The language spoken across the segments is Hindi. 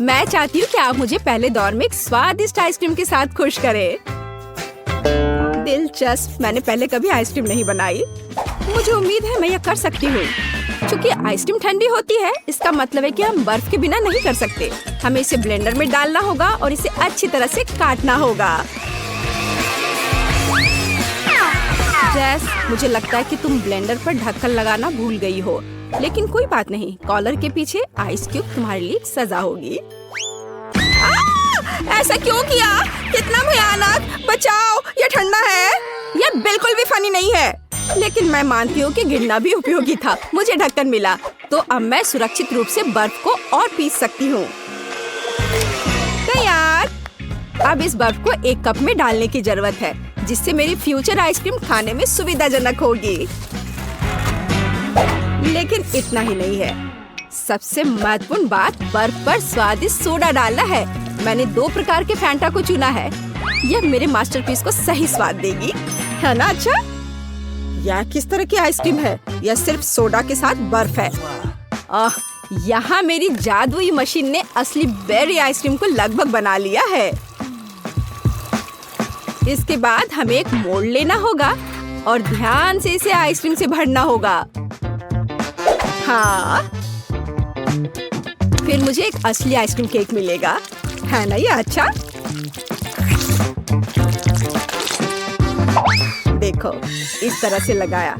मैं चाहती हूँ कि आप मुझे पहले दौर में एक स्वादिष्ट आइसक्रीम के साथ खुश करें। दिलचस्प, मैंने पहले कभी आइसक्रीम नहीं बनाई। मुझे उम्मीद है मैं यह कर सकती हूँ। चूँकि आइसक्रीम ठंडी होती है, इसका मतलब है कि हम बर्फ के बिना नहीं कर सकते। हमें इसे ब्लेंडर में डालना होगा और इसे अच्छी तरह से काटना होगा। जैस, मुझे लगता है कि तुम ब्लेंडर पर ढक्कन लगाना भूल गई हो, लेकिन कोई बात नहीं। कॉलर के पीछे आइस क्यूब तुम्हारे लिए सजा होगी। ऐसा क्यों किया? कितना भयानक! बचाओ, ये ठंडा है। यह बिल्कुल भी फनी नहीं है, लेकिन मैं मानती हूँ कि गिरना भी उपयोगी था। मुझे ढक्कन मिला, तो अब मैं सुरक्षित रूप से बर्फ को और पीस सकती हूँ। तैयार। अब इस बर्फ को एक कप में डालने की जरूरत है, जिससे मेरी फ्यूचर आइसक्रीम खाने में सुविधाजनक होगी। लेकिन इतना ही नहीं है। सबसे महत्वपूर्ण बात बर्फ पर स्वादिष्ट सोडा डालना है। मैंने 2 प्रकार के फैंटा को चुना है। यह मेरे मास्टरपीस को सही स्वाद देगी, है ना? अच्छा, यह किस तरह की आइसक्रीम है? यह सिर्फ सोडा के साथ बर्फ है। यहाँ मेरी जादुई मशीन ने असली बेरी आइसक्रीम को लगभग बना लिया है। इसके बाद हमें एक मोल्ड लेना होगा और ध्यान से इसे आइसक्रीम से भरना होगा। हाँ, फिर मुझे एक असली आइसक्रीम केक मिलेगा, है ना? ये अच्छा। देखो, इस तरह से लगाया।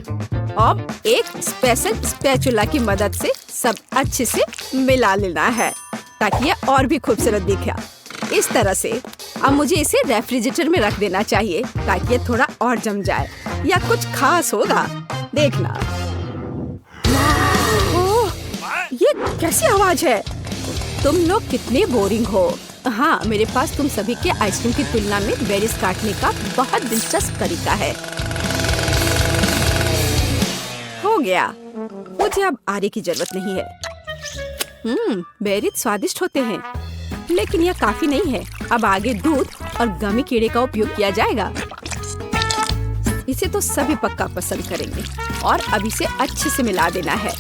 अब एक स्पेशल स्पैचुला की मदद से सब अच्छे से मिला लेना है, ताकि ये और भी खूबसूरत दिखे। इस तरह से अब मुझे इसे रेफ्रिजरेटर में रख देना चाहिए, ताकि ये थोड़ा और जम जाए। या कुछ खास होगा, देखना। ओह, ये कैसी आवाज है? तुम लोग कितने बोरिंग हो। हाँ, मेरे पास तुम सभी के आइसक्रीम की तुलना में बेरीज काटने का बहुत दिलचस्प तरीका है। हो गया। मुझे अब आरे की जरूरत नहीं है। बेरीज स्वादिष्ट होते हैं, लेकिन यह काफी नहीं है। अब आगे दूध और गमी कीड़े का उपयोग किया जाएगा। इसे तो सभी पक्का पसंद करेंगे। और अब इसे अच्छे से मिला देना है।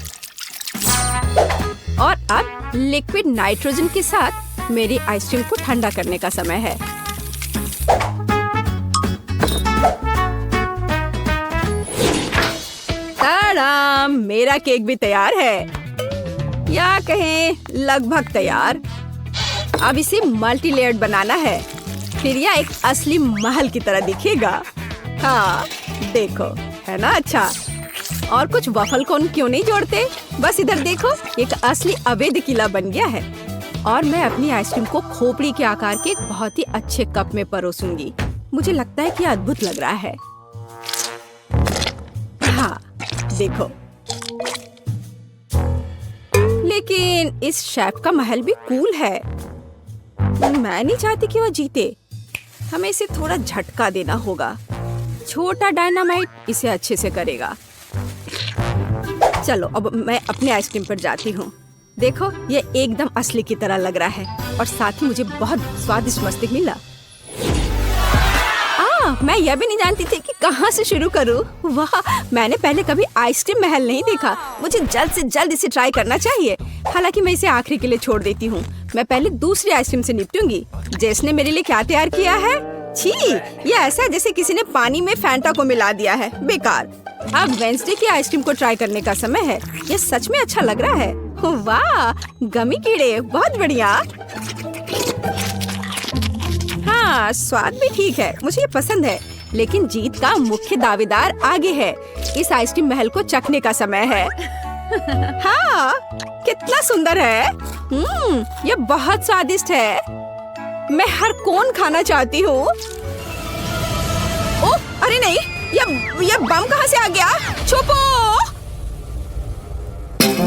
और अब लिक्विड नाइट्रोजन के साथ मेरी आइसक्रीम को ठंडा करने का समय है। ताड़ाम! मेरा केक भी तैयार है, या कहें लगभग तैयार। अब इसे मल्टी लेयर्ड बनाना है, फिर यह एक असली महल की तरह दिखेगा। हाँ, देखो, है ना अच्छा? और कुछ वफल कोन क्यों नहीं जोड़ते? बस इधर देखो, एक असली अवैध किला बन गया है। और मैं अपनी आइसक्रीम को खोपड़ी के आकार के एक बहुत ही अच्छे कप में परोसूंगी। मुझे लगता है कि यह अद्भुत लग रहा है। हाँ, देखो। लेकिन इस शेफ का महल भी कूल है। मैं नहीं चाहती कि वह जीते। हमें इसे थोड़ा झटका देना होगा। छोटा डायनामाइट इसे अच्छे से करेगा। चलो, अब मैं अपने आइसक्रीम पर जाती हूँ। देखो, ये एकदम असली की तरह लग रहा है और साथ ही मुझे बहुत स्वादिष्ट मस्तिष्क मिला। मैं यह भी नहीं जानती थी कि कहाँ से शुरू करूँ। वाह, मैंने पहले कभी आइसक्रीम महल नहीं देखा। मुझे जल्द से जल्द इसे ट्राई करना चाहिए। हालांकि मैं इसे आखिरी के लिए छोड़ देती हूँ। मैं पहले दूसरी आइसक्रीम से निपटूंगी। जेस ने मेरे लिए क्या तैयार किया है? छी, ये ऐसा है जैसे किसी ने पानी में फैंटा को मिला दिया है। बेकार। अब वेंसडे की आइसक्रीम को ट्राई करने का समय है। ये सच में अच्छा लग रहा है। वाह, गमी कीड़े, बहुत बढ़िया। हाँ, स्वाद भी ठीक है, मुझे ये पसंद है। लेकिन जीत का मुख्य दावेदार आगे है। इस आइसक्रीम महल को चखने का समय है। हाँ, कितना सुंदर है। ये बहुत स्वादिष्ट है। मैं हर कोन खाना चाहती हूँ। ओह, अरे नहीं, ये बम कहाँ से आ गया? छुपो!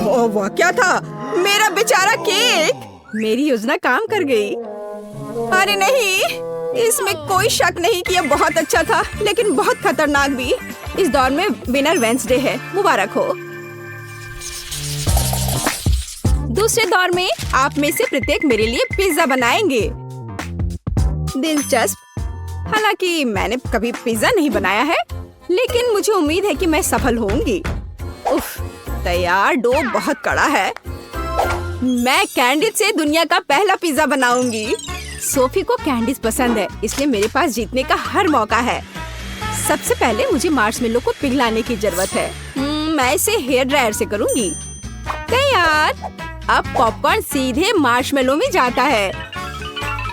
ओह, वह क्या था? मेरा बेचारा केक! मेरी योजना काम कर गई। अरे नहीं, इसमें कोई शक नहीं कि यह बहुत अच्छा था, लेकिन बहुत खतरनाक भी। इस दौर में विनर वेंसडे है। मुबारक हो। दूसरे दौर में आप में से प्रत्येक मेरे लिए पिज्जा बनाएंगे। दिलचस्प। हालांकि मैंने कभी पिज्जा नहीं बनाया है, लेकिन मुझे उम्मीद है कि मैं सफल होंगी। उफ, तैयार डो बहुत कड़ा है। मैं कैंडीज से दुनिया का पहला पिज्जा बनाऊंगी। सोफी को कैंडीज पसंद है, इसलिए मेरे पास जीतने का हर मौका है। सबसे पहले मुझे मार्शमेलो को पिघलाने की जरूरत है। मैं इसे हेयर ड्रायर से करूंगी। तैयार। अब पॉपकॉर्न सीधे मार्शमेलो में जाता है।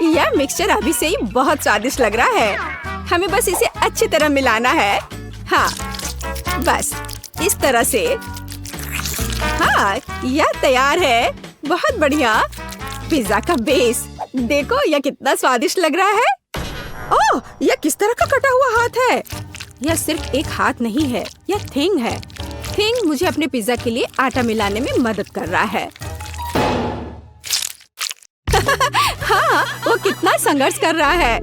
यह मिक्सचर अभी से ही बहुत स्वादिष्ट लग रहा है। हमें बस इसे अच्छी तरह मिलाना है। हाँ, बस इस तरह से। हाँ, यह तैयार है। बहुत बढ़िया। पिज्जा का बेस देखो, यह कितना स्वादिष्ट लग रहा है। ओह, यह किस तरह का कटा हुआ हाथ है? यह सिर्फ एक हाथ नहीं है, यह थिंग है। थिंग मुझे अपने पिज्जा के लिए आटा मिलाने में मदद कर रहा है। हाँ, वो कितना संघर्ष कर रहा है।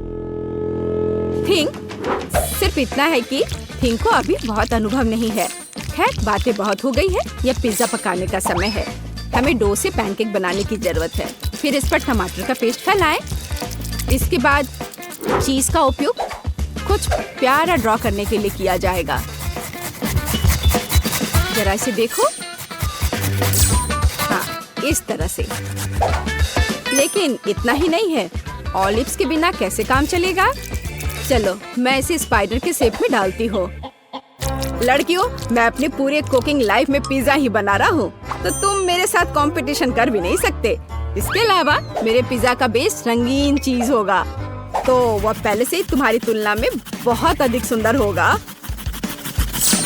थिंग सिर्फ इतना है कि थिंग को अभी बहुत अनुभव नहीं है। खैर, बातें बहुत हो गई है। यह पिज्जा पकाने का समय है। हमें डो से पैनकेक बनाने की जरूरत है। फिर इस पर टमाटर का पेस्ट फैलाएं। इसके बाद चीज का उपयोग कुछ प्यारा ड्रॉ करने के लिए किया जाएगा। जरा इसे देखो। हाँ, इस तरह से। लेकिन इतना ही नहीं है। ऑलिव्स के बिना कैसे काम चलेगा? चलो, मैं इसे स्पाइडर के शेप में डालती हूँ। लड़कियों, मैं अपने पूरे कुकिंग लाइफ में पिज्जा ही बना रहा हूँ, तो तुम मेरे साथ कंपटीशन कर भी नहीं सकते। इसके अलावा मेरे पिज्जा का बेस रंगीन चीज होगा, तो वह पहले से ही तुम्हारी तुलना में बहुत अधिक सुंदर होगा।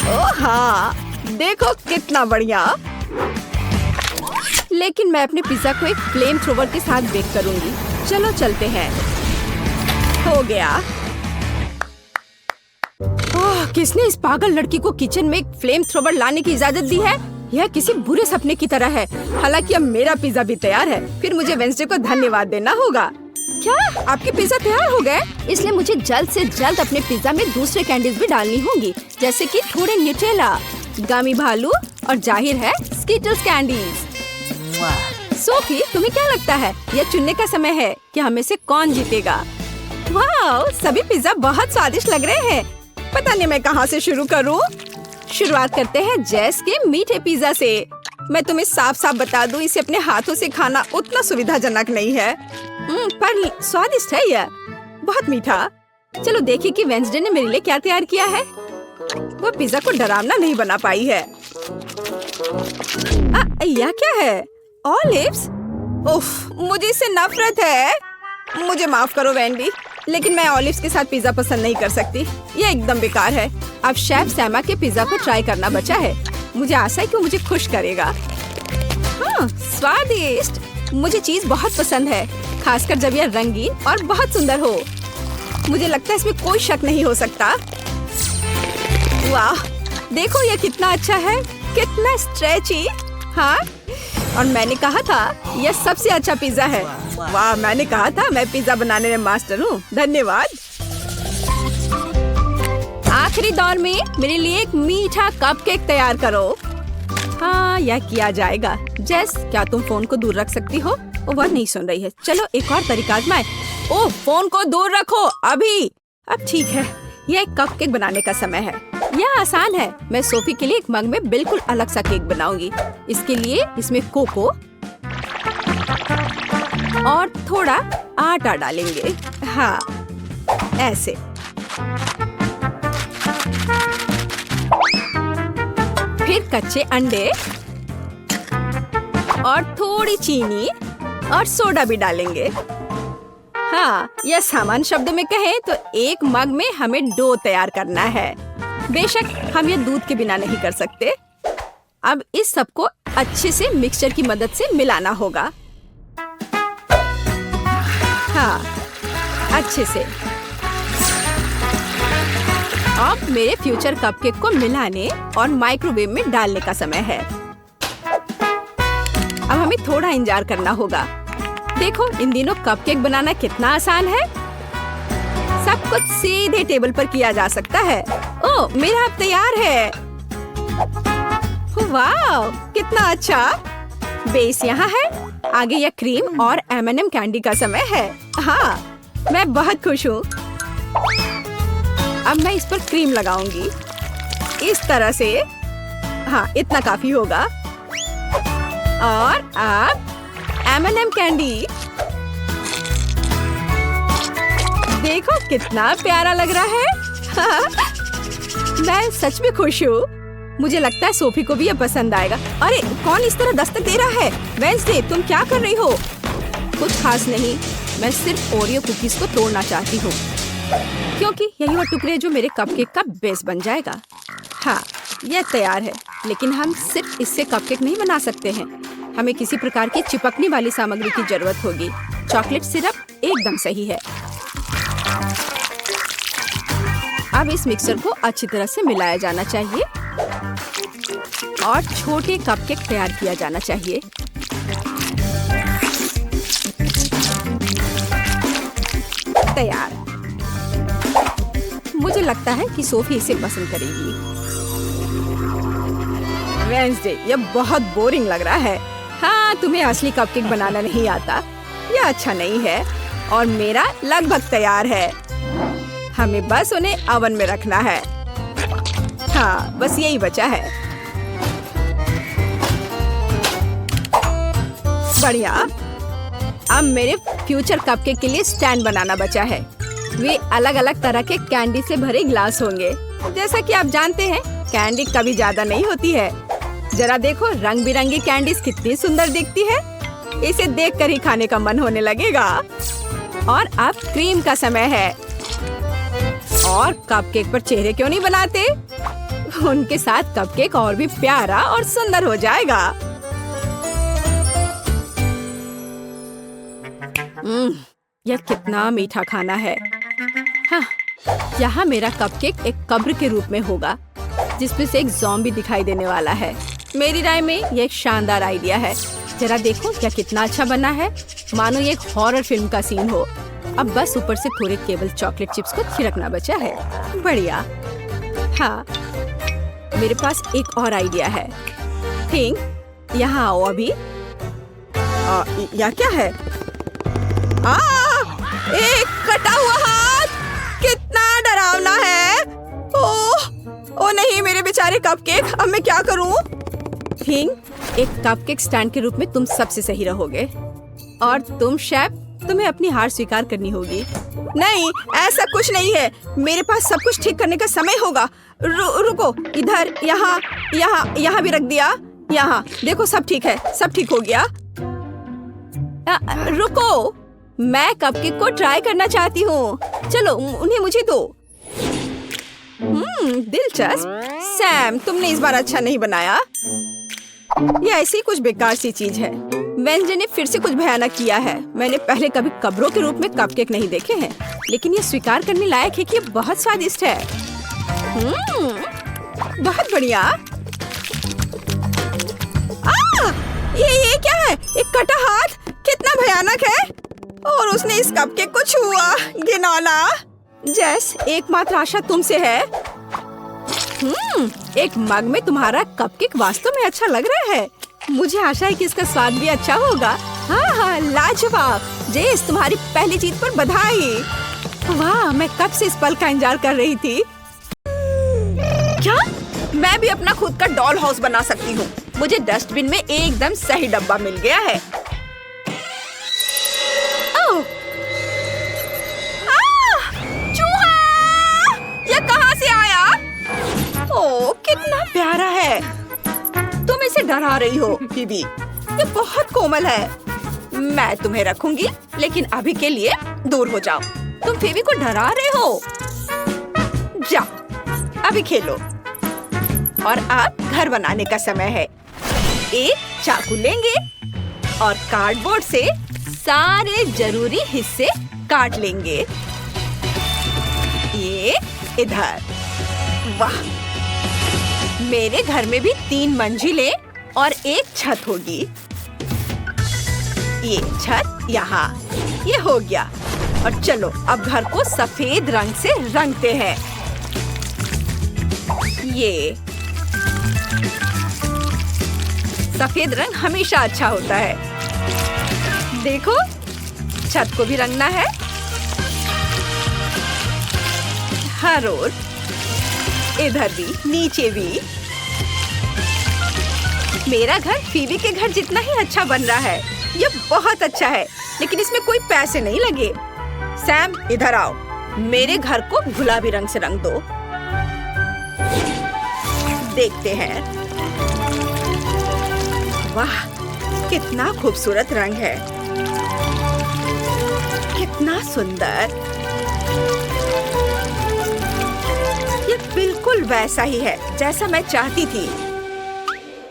ओह हाँ, देखो कितना बढ़िया। लेकिन मैं अपने पिज्जा को एक फ्लेम थ्रोवर के साथ बेक करूंगी। चलो चलते हैं। हो गया। ओह, किसने इस पागल लड़की को किचन में एक फ्लेम थ्रोवर लाने की इजाजत दी है? यह किसी बुरे सपने की तरह है। हालांकि अब मेरा पिज्जा भी तैयार है। फिर मुझे वेंसडे को धन्यवाद देना होगा। क्या आपके पिज्जा तैयार हो गए? इसलिए मुझे जल्द से जल्द अपने पिज्जा में दूसरे कैंडीज भी डालनी होंगी, जैसे कि थोड़े न्यूटेला, गामी भालू और जाहिर है स्कीटल्स कैंडीज। सोफी, तुम्हें क्या लगता है? यह चुनने का समय है कि हमें से कौन जीतेगा। वाह, सभी पिज्जा बहुत स्वादिष्ट लग रहे हैं। पता नहीं मैं कहाँ से शुरू करूँ। शुरुआत करते हैं जैस के मीठे पिज्जा से। मैं तुम्हें साफ साफ बता दूं, इसे अपने हाथों से खाना उतना सुविधाजनक नहीं है। पर स्वादिष्ट है यह, बहुत मीठा। चलो देखिए कि वेंसडे ने मेरे लिए क्या तैयार किया है। वो पिज्जा को डरावना नहीं बना पाई है। यह क्या है? ऑलिव्स? उफ, मुझे इससे नफरत है। मुझे माफ करो वेंडी, लेकिन मैं ऑलिव्स के साथ पिज्जा पसंद नहीं कर सकती। यह एकदम बेकार है। अब शेफ सैमा के पिज्जा को ट्राई करना बचा है। मुझे आशा है कि वो मुझे खुश करेगा। हाँ, स्वादिष्ट। मुझे चीज बहुत पसंद है, खासकर जब यह रंगीन और बहुत सुंदर हो। मुझे लगता है इसमें कोई शक नहीं हो सकता। वाह, देखो यह कितना अच्छा है, कितना स्ट्रेची। हाँ, और मैंने कहा था यह सबसे अच्छा पिज्जा है। वाह, मैंने कहा था मैं पिज्जा बनाने में मास्टर हूँ। धन्यवाद। आखिरी दौर में मेरे लिए एक मीठा कपकेक तैयार करो। हाँ, यह किया जाएगा। जेस, क्या तुम फोन को दूर रख सकती हो? वह नहीं सुन रही है। चलो एक और तरीका आजमाएं। ओह, फोन को दूर रखो अभी। अब ठीक है, यह एक कपकेक बनाने का समय है। यह आसान है। मैं सोफी के लिए एक मग में बिल्कुल अलग सा केक बनाऊंगी। इसके लिए इसमें कोको और थोड़ा आटा डालेंगे। हाँ, ऐसे। फिर कच्चे अंडे और थोड़ी चीनी और सोडा भी डालेंगे। हाँ, यह सामान्य शब्दों में कहें तो एक मग में हमें डो तैयार करना है। बेशक हम यह दूध के बिना नहीं कर सकते। अब इस सब को अच्छे से मिक्सचर की मदद से मिलाना होगा। हाँ, अच्छे से। अब मेरे फ्यूचर कपकेक को मिलाने और माइक्रोवेव में डालने का समय है। अब हमें थोड़ा इंतजार करना होगा। देखो, इन दिनों कपकेक बनाना कितना आसान है। सब कुछ सीधे टेबल पर किया जा सकता है। ओह, मेरा अब तैयार है। वाह, कितना अच्छा। बेस यहाँ है। आगे यह क्रीम और M&M कैंडी का समय है। हाँ, मैं बहुत खुश हूँ। अब मैं इस पर क्रीम लगाऊंगी इस तरह से। हाँ, इतना काफी होगा। और अब M&M कैंडी। देखो कितना प्यारा लग रहा है। मैं सच में खुश हूँ। मुझे लगता है सोफी को भी ये पसंद आएगा। अरे कौन इस तरह दस्तक दे रहा है? वेंसडे, तुम क्या कर रही हो? कुछ खास नहीं, मैं सिर्फ ओरियो कुकीज को तोड़ना चाहती हूँ, क्योंकि यही वो टुकड़े जो मेरे कपकेक का बेस बन जाएगा। हाँ, यह तैयार है, लेकिन हम सिर्फ इससे कपकेक नहीं बना सकते हैं। हमें किसी प्रकार की चिपकने वाली सामग्री की जरूरत होगी। चॉकलेट सिरप एकदम सही है। अब इस मिक्सर को अच्छी तरह से मिलाया जाना चाहिए और छोटे कपकेक तैयार किया जाना चाहिए। तैयार। मुझे लगता है कि सोफी इसे पसंद करेगी। वेंसडे, यह बहुत बोरिंग लग रहा है। हाँ, तुम्हें असली कपकेक बनाना नहीं आता। यह अच्छा नहीं है और मेरा लगभग तैयार है। हमें बस उन्हें ओवन में रखना है। हाँ, बस यही बचा है। बढ़िया। अब मेरे फ्यूचर कपकेक के लिए स्टैंड बनाना बचा है। वे अलग अलग तरह के कैंडी से भरे ग्लास होंगे। जैसा कि आप जानते हैं, कैंडी कभी ज्यादा नहीं होती है। जरा देखो, रंग बिरंगी कैंडीज कितनी सुंदर दिखती है। इसे देखकर ही खाने का मन होने लगेगा। और अब क्रीम का समय है। और कपकेक पर चेहरे क्यों नहीं बनाते? उनके साथ कपकेक और भी प्यारा और सुंदर हो जाएगा। यह कितना मीठा खाना है। हाँ, यहाँ मेरा कपकेक एक कब्र के रूप में होगा, जिसमें से एक ज़ॉम्बी दिखाई देने वाला है। मेरी राय में यह एक शानदार आइडिया है। जरा देखो क्या कितना अच्छा बना है, मानो ये एक हॉरर फिल्म का सीन हो। अब बस ऊपर से थोड़े केवल चॉकलेट चिप्स को छिड़कना बचा है। बढ़िया। हाँ, मेरे पास एक और आइडिया है। थिंक, यहाँ आओ अभी। यह क्या है? एक कटा हुआ हाथ, कितना डरावना है। ओह नहीं, मेरे बेचारे कपकेक, अब मैं क्या करूं? थिंक, एक कपकेक स्टैंड के रूप में तुम सबसे सही रहोगे। और तुम शेफ, तुम्हें अपनी हार स्वीकार करनी होगी। नहीं, ऐसा कुछ नहीं है। मेरे पास सब कुछ ठीक करने का समय होगा। रुको, इधर, यहाँ भी रख दिया। यहाँ देखो, सब ठीक है, सब ठीक हो गया। रुको, मैं कपकेक को ट्राई करना चाहती हूँ। चलो, उन्हें मुझे दो। दिलचस्प। सैम, तुमने इस बार अच्छा नहीं बनाया। यह ऐसी कुछ बेकार सी चीज है। वेंसडे ने फिर से कुछ भयानक किया है। मैंने पहले कभी कब्रों के रूप में कपकेक नहीं देखे हैं, लेकिन ये स्वीकार करने लायक है कि ये बहुत स्वादिष्ट है। बहुत बढ़िया। ये क्या है? एक कटा हाथ, कितना भयानक है। और उसने इस कपकेक को छुआ। घिनौना। जेस, एकमात्र आशा तुमसे है। एक मग में तुम्हारा कपकेक वास्तव में अच्छा लग रहा है। मुझे आशा है कि इसका स्वाद भी अच्छा होगा। हाँ, लाजवाब। जेस, तुम्हारी पहली जीत पर बधाई। वाह, मैं कब से इस पल का इंतजार कर रही थी। क्या? मैं भी अपना खुद का डॉल हाउस बना सकती हूँ। मुझे डस्टबिन में एकदम सही डब्बा मिल गया है। चूहा! यह कहाँ से आया? ओह, कितना प्यारा है। तुम इसे डरा रही हो, फीबी। ये बहुत कोमल है। मैं तुम्हें रखूंगी, लेकिन अभी के लिए दूर हो जाओ। तुम फीबी को डरा रहे हो। जाओ, अभी खेलो। और अब घर बनाने का समय है। एक चाकू लेंगे और कार्डबोर्ड से सारे जरूरी हिस्से काट लेंगे। ये इधर। वाह, मेरे घर में भी 3 मंजिलें और एक छत होगी। ये छत यहाँ। ये हो गया। और चलो अब घर को सफेद रंग से रंगते हैं। ये सफेद रंग हमेशा अच्छा होता है। देखो, छत को भी रंगना है। हर ओर, इधर भी, नीचे भी। मेरा घर फीबी के घर जितना ही अच्छा बन रहा है। ये बहुत अच्छा है, लेकिन इसमें कोई पैसे नहीं लगे। सैम, इधर आओ। मेरे घर को गुलाबी रंग से रंग दो। देखते हैं। वाह, कितना खूबसूरत रंग है, कितना सुंदर। ये बिल्कुल वैसा ही है जैसा मैं चाहती थी।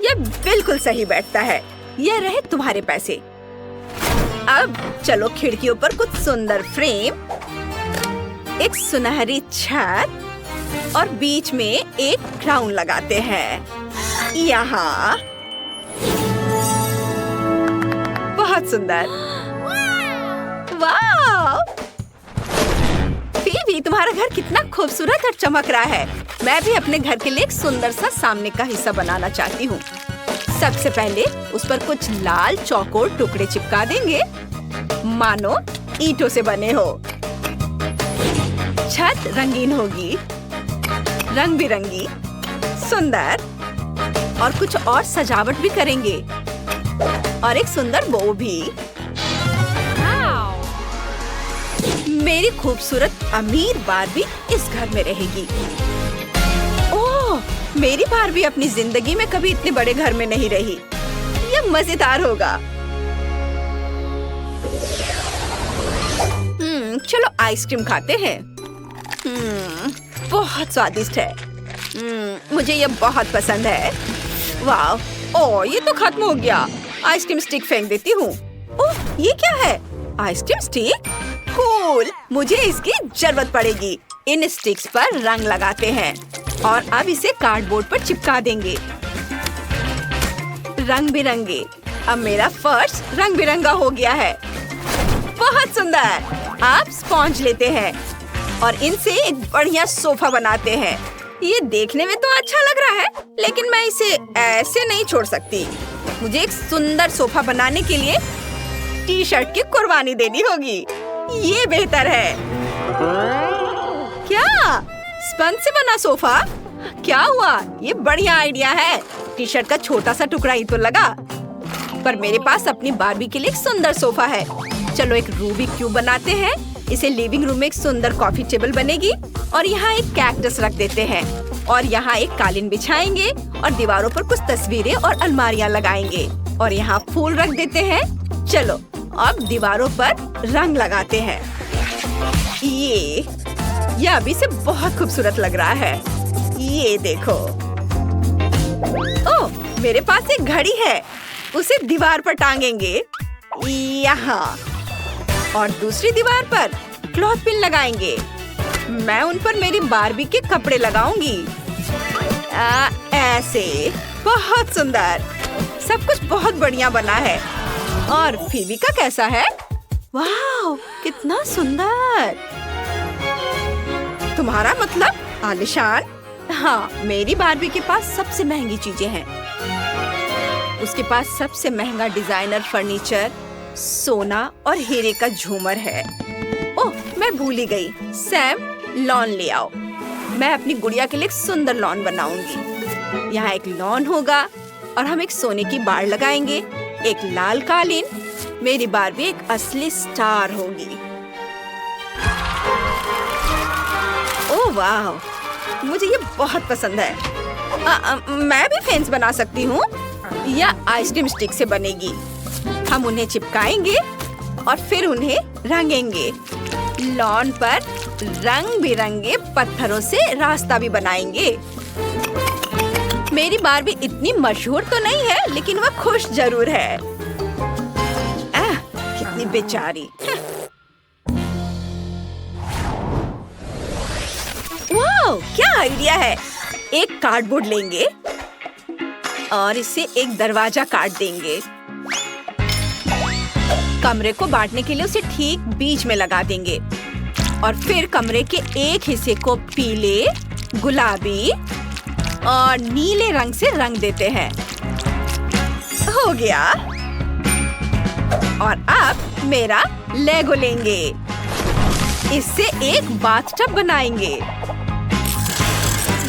ये बिल्कुल सही बैठता है। ये रहे तुम्हारे पैसे। अब चलो खिड़कियों पर कुछ सुंदर फ्रेम, एक सुनहरी छत और बीच में एक क्राउन लगाते हैं। यहाँ बहुत सुंदर। वाह! फीबी, तुम्हारा घर कितना खूबसूरत और चमक रहा है। मैं भी अपने घर के लिए एक सुंदर सा सामने का हिस्सा बनाना चाहती हूँ। सबसे पहले उस पर कुछ लाल चौकोर टुकड़े चिपका देंगे, मानो ईंटों से बने हो। छत रंगीन होगी, रंग बिरंगी, सुंदर। और कुछ और सजावट भी करेंगे और एक सुंदर बो भी। मेरी खूबसूरत अमीर बारबी इस घर में रहेगी। ओह, मेरी बारबी अपनी जिंदगी में कभी इतने बड़े घर में नहीं रही। ये मजेदार होगा। चलो आइसक्रीम खाते हैं। बहुत स्वादिष्ट है। मुझे ये बहुत पसंद है। वाह! ओह, ये तो खत्म हो गया। आइसक्रीम स्टिक फेंक देती हूँ। ओह, ये क्या है? Ice cream stick? कूल! मुझे इसकी जरूरत पड़ेगी। इन स्टिक्स पर रंग लगाते हैं और अब इसे कार्डबोर्ड पर चिपका देंगे। रंग बिरंगे। अब मेरा फर्श रंग बिरंगा हो गया है। बहुत सुंदर। आप स्पॉन्ज लेते हैं और इनसे एक बढ़िया सोफा बनाते हैं। ये देखने में तो अच्छा लग रहा है, लेकिन मैं इसे ऐसे नहीं छोड़ सकती। मुझे एक सुंदर सोफा बनाने के लिए टी-शर्ट की कुर्बानी देनी होगी। ये बेहतर है। क्या? स्पंज से बना सोफा? क्या हुआ? ये बढ़िया आइडिया है। टी-शर्ट का छोटा सा टुकड़ा ही तो लगा। पर मेरे पास अपनी बारबी के लिए एक सुंदर सोफा है। चलो एक रूबिक क्यूब बनाते हैं। इसे लिविंग रूम में एक सुंदर कॉफी टेबल बनेगी और यहाँ एक कैक्टस रख देते हैं और यहाँ एक कालीन बिछाएंगे और दीवारों पर कुछ तस्वीरें और अलमारियाँ लगाएंगे और यहाँ फूल रख देते हैं। चलो अब दीवारों पर रंग लगाते हैं। ये अभी से बहुत खूबसूरत लग रहा है। ये देखो। ओह, मेरे पास एक घड़ी है। उसे दीवार पर टांगेंगे यहाँ और दूसरी दीवार पर क्लॉथ पिन लगाएंगे। मैं उन पर मेरी बारबी के कपड़े लगाऊंगी। ऐसे। बहुत सुंदर। सब कुछ बहुत बढ़िया बना है। और फीबी का कैसा है? वाह, कितना सुंदर। तुम्हारा मतलब आलिशान? हाँ, मेरी बारबी के पास सबसे महंगी चीजें हैं। उसके पास सबसे महंगा डिजाइनर फर्नीचर, सोना और हीरे का झूमर है। ओह, मैं भूल ही गई। सैम, लॉन ले आओ। मैं अपनी गुड़िया के लिए एक सुंदर लॉन बनाऊंगी। यहाँ एक लॉन होगा और हम एक सोने की बाड़ लगाएंगे, एक लाल कालीन। मेरी बारबी एक असली स्टार होगी। ओह वाह, मुझे ये बहुत पसंद है। मैं भी फेंस बना सकती हूँ या आइसक्रीम स्टिक से बनेगी। हम उन्हें चिपकाएंगे और फिर उन्हें रंगेंगे। लॉन पर रंग बिरंगे पत्थरों से रास्ता भी बनाएंगे। मेरी बारबी इतनी मशहूर तो नहीं है, लेकिन वह खुश जरूर है। कितनी बेचारी। वाह, क्या आइडिया है। एक कार्डबोर्ड लेंगे और इसे एक दरवाजा काट देंगे। कमरे को बांटने के लिए उसे ठीक बीच में लगा देंगे और फिर कमरे के एक हिस्से को पीले, गुलाबी और नीले रंग से रंग देते हैं। हो गया। और अब मेरा लेगो लेंगे। इससे एक बाथटब बनाएंगे।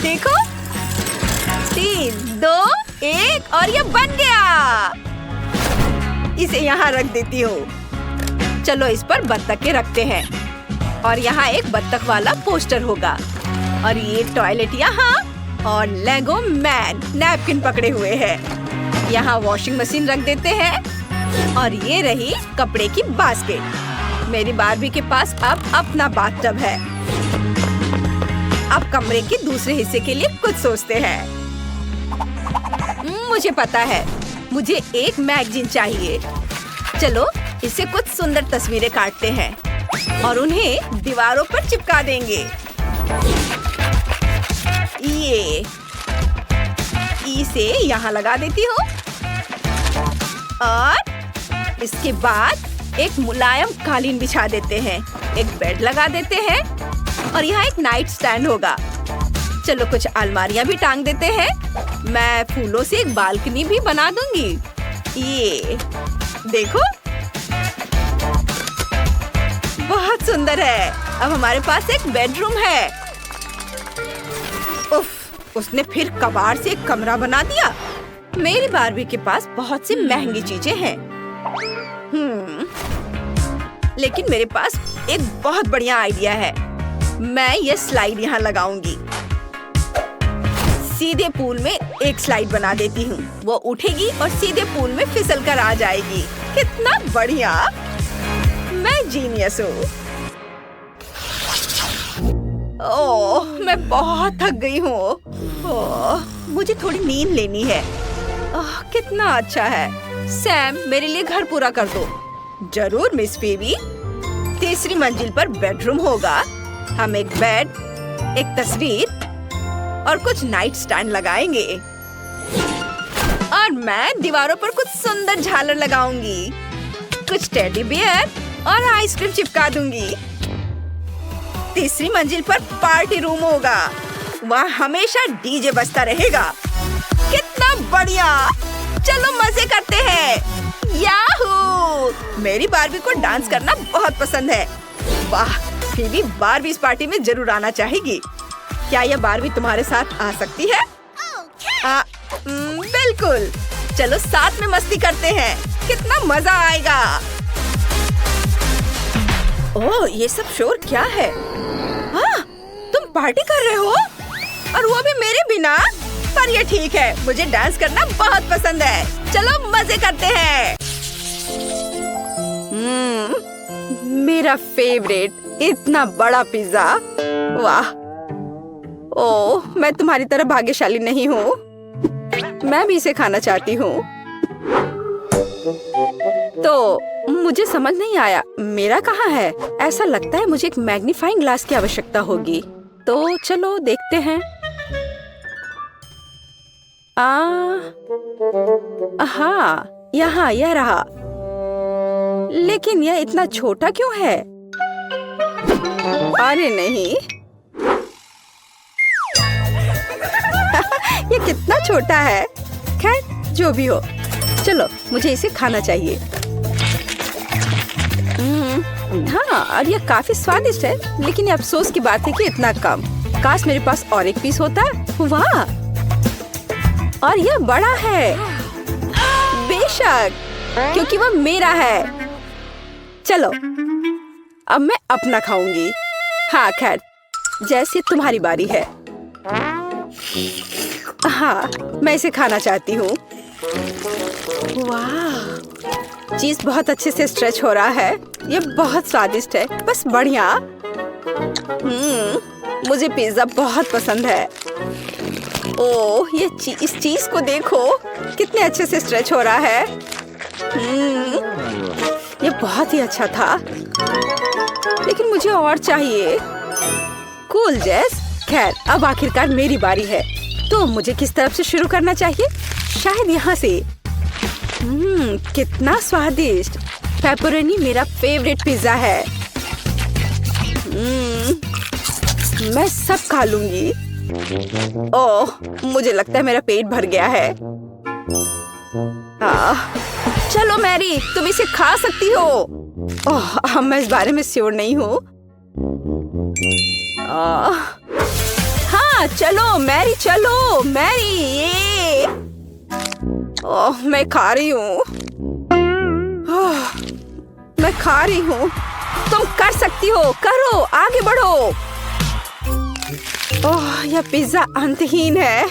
देखो, 3, 2, 1 और ये बन गया। इसे यहाँ रख देती हूँ। चलो इस पर बत्तखें रखते हैं और यहाँ एक बत्तख वाला पोस्टर होगा और ये टॉयलेट यहाँ और लेगो मैन नैपकिन पकड़े हुए हैं। यहाँ वॉशिंग मशीन रख देते हैं और ये रही कपड़े की बास्केट। मेरी बारबी के पास अब अपना बाथटब है। अब कमरे के दूसरे हिस्से के लिए कुछ सोचते हैं। मुझे पता है, मुझे एक मैगजीन चाहिए। चलो इससे कुछ सुंदर तस्वीरें काटते हैं और उन्हें दीवारों पर चिपका देंगे। ये इसे यहाँ लगा देती हूँ और इसके बाद एक मुलायम कालीन बिछा देते हैं, एक बेड लगा देते हैं और यहाँ एक नाइट स्टैंड होगा। चलो कुछ अलमारियाँ भी टांग देते हैं। मैं फूलों से एक बालकनी भी बना दूंगी। ये देखो, बहुत सुंदर है। अब हमारे पास एक बेडरूम है। उफ, उसने फिर कबाड़ से एक कमरा बना दिया। मेरी बारबी के पास बहुत सी महंगी चीजें हैं। लेकिन मेरे पास एक बहुत बढ़िया आइडिया है। मैं ये स्लाइड यहाँ लगाऊंगी। सीधे पूल में एक स्लाइड बना देती हूँ। वो उठेगी और सीधे पूल में फिसल कर आ जाएगी। कितना बढ़िया! मैं जीनियस हूँ। ओह, मैं बहुत थक गई हूँ। ओह, मुझे थोड़ी नींद लेनी है। ओह, कितना अच्छा है। सैम, मेरे लिए घर पूरा कर दो। जरूर मिस बेबी। तीसरी मंजिल पर बेडरूम होगा। हम एक बेड, एक तस्वीर और कुछ नाइट स्टैंड लगाएंगे और मैं दीवारों पर कुछ सुंदर झालर लगाऊंगी। कुछ टेडी बियर और आइसक्रीम चिपका दूंगी। तीसरी मंजिल पर पार्टी रूम होगा। वहाँ हमेशा डीजे बजता रहेगा। कितना बढ़िया! चलो मजे करते हैं। याहू! मेरी बारबी को डांस करना बहुत पसंद है। वाह, फिर बारबी इस पार्टी में जरूर आना चाहेगी। क्या यह बारबी तुम्हारे साथ आ सकती है? बिल्कुल। चलो साथ में मस्ती करते हैं। कितना मजा आएगा। ओह, ये सब शोर क्या है? हाँ, तुम पार्टी कर रहे हो और वो भी मेरे बिना? पर ये ठीक है, मुझे डांस करना बहुत पसंद है। चलो मजे करते हैं। मेरा फेवरेट, इतना बड़ा पिज्जा। वाह! ओह, मैं तुम्हारी तरह भाग्यशाली नहीं हूँ। मैं भी इसे खाना चाहती हूँ। तो मुझे समझ नहीं आया, मेरा कहाँ है? ऐसा लगता है मुझे एक मैग्नीफाइंग ग्लास की आवश्यकता होगी। तो चलो देखते हैं। हाँ, यहाँ यह रहा। लेकिन यह इतना छोटा क्यों है? अरे नहीं। ये कितना छोटा है। खैर, जो भी हो, चलो मुझे इसे खाना चाहिए। हाँ, और यह काफी स्वादिष्ट है। लेकिन ये अफसोस की बात है कि इतना कम। काश मेरे पास और एक पीस होता। वाह! और यह बड़ा है। बेशक, क्योंकि वह मेरा है। चलो, अब मैं अपना खाऊंगी। हाँ, खैर, जैसे तुम्हारी बारी है। हाँ, मैं इसे खाना चाहती हूँ। वाह, चीज बहुत अच्छे से स्ट्रेच हो रहा है। ये बहुत स्वादिष्ट है। बस बढ़िया। मुझे पिज्जा बहुत पसंद है। ओह, इस चीज को देखो, कितने अच्छे से स्ट्रेच हो रहा है। ये बहुत ही अच्छा था, लेकिन मुझे और चाहिए। कूल जेस। खैर, अब आखिरकार मेरी बारी है। तो मुझे किस तरफ से शुरू करना चाहिए? शायद यहाँ से। कितना स्वादिष्ट। पेपरोनी मेरा फेवरेट पिज्जा है। मैं सब खा लूंगी। ओह, मुझे लगता है मेरा पेट भर गया है। चलो मैरी, तुम इसे खा सकती हो। ओह, मैं इस बारे में श्योर नहीं हूँ। हाँ, चलो मैरी, चलो मैरी। ये ओह, मैं खा रही हूँ। ओह, मैं खा रही हूँ। तुम कर सकती हो, करो, आगे बढ़ो। ओह, यह पिज्जा अंतहीन है।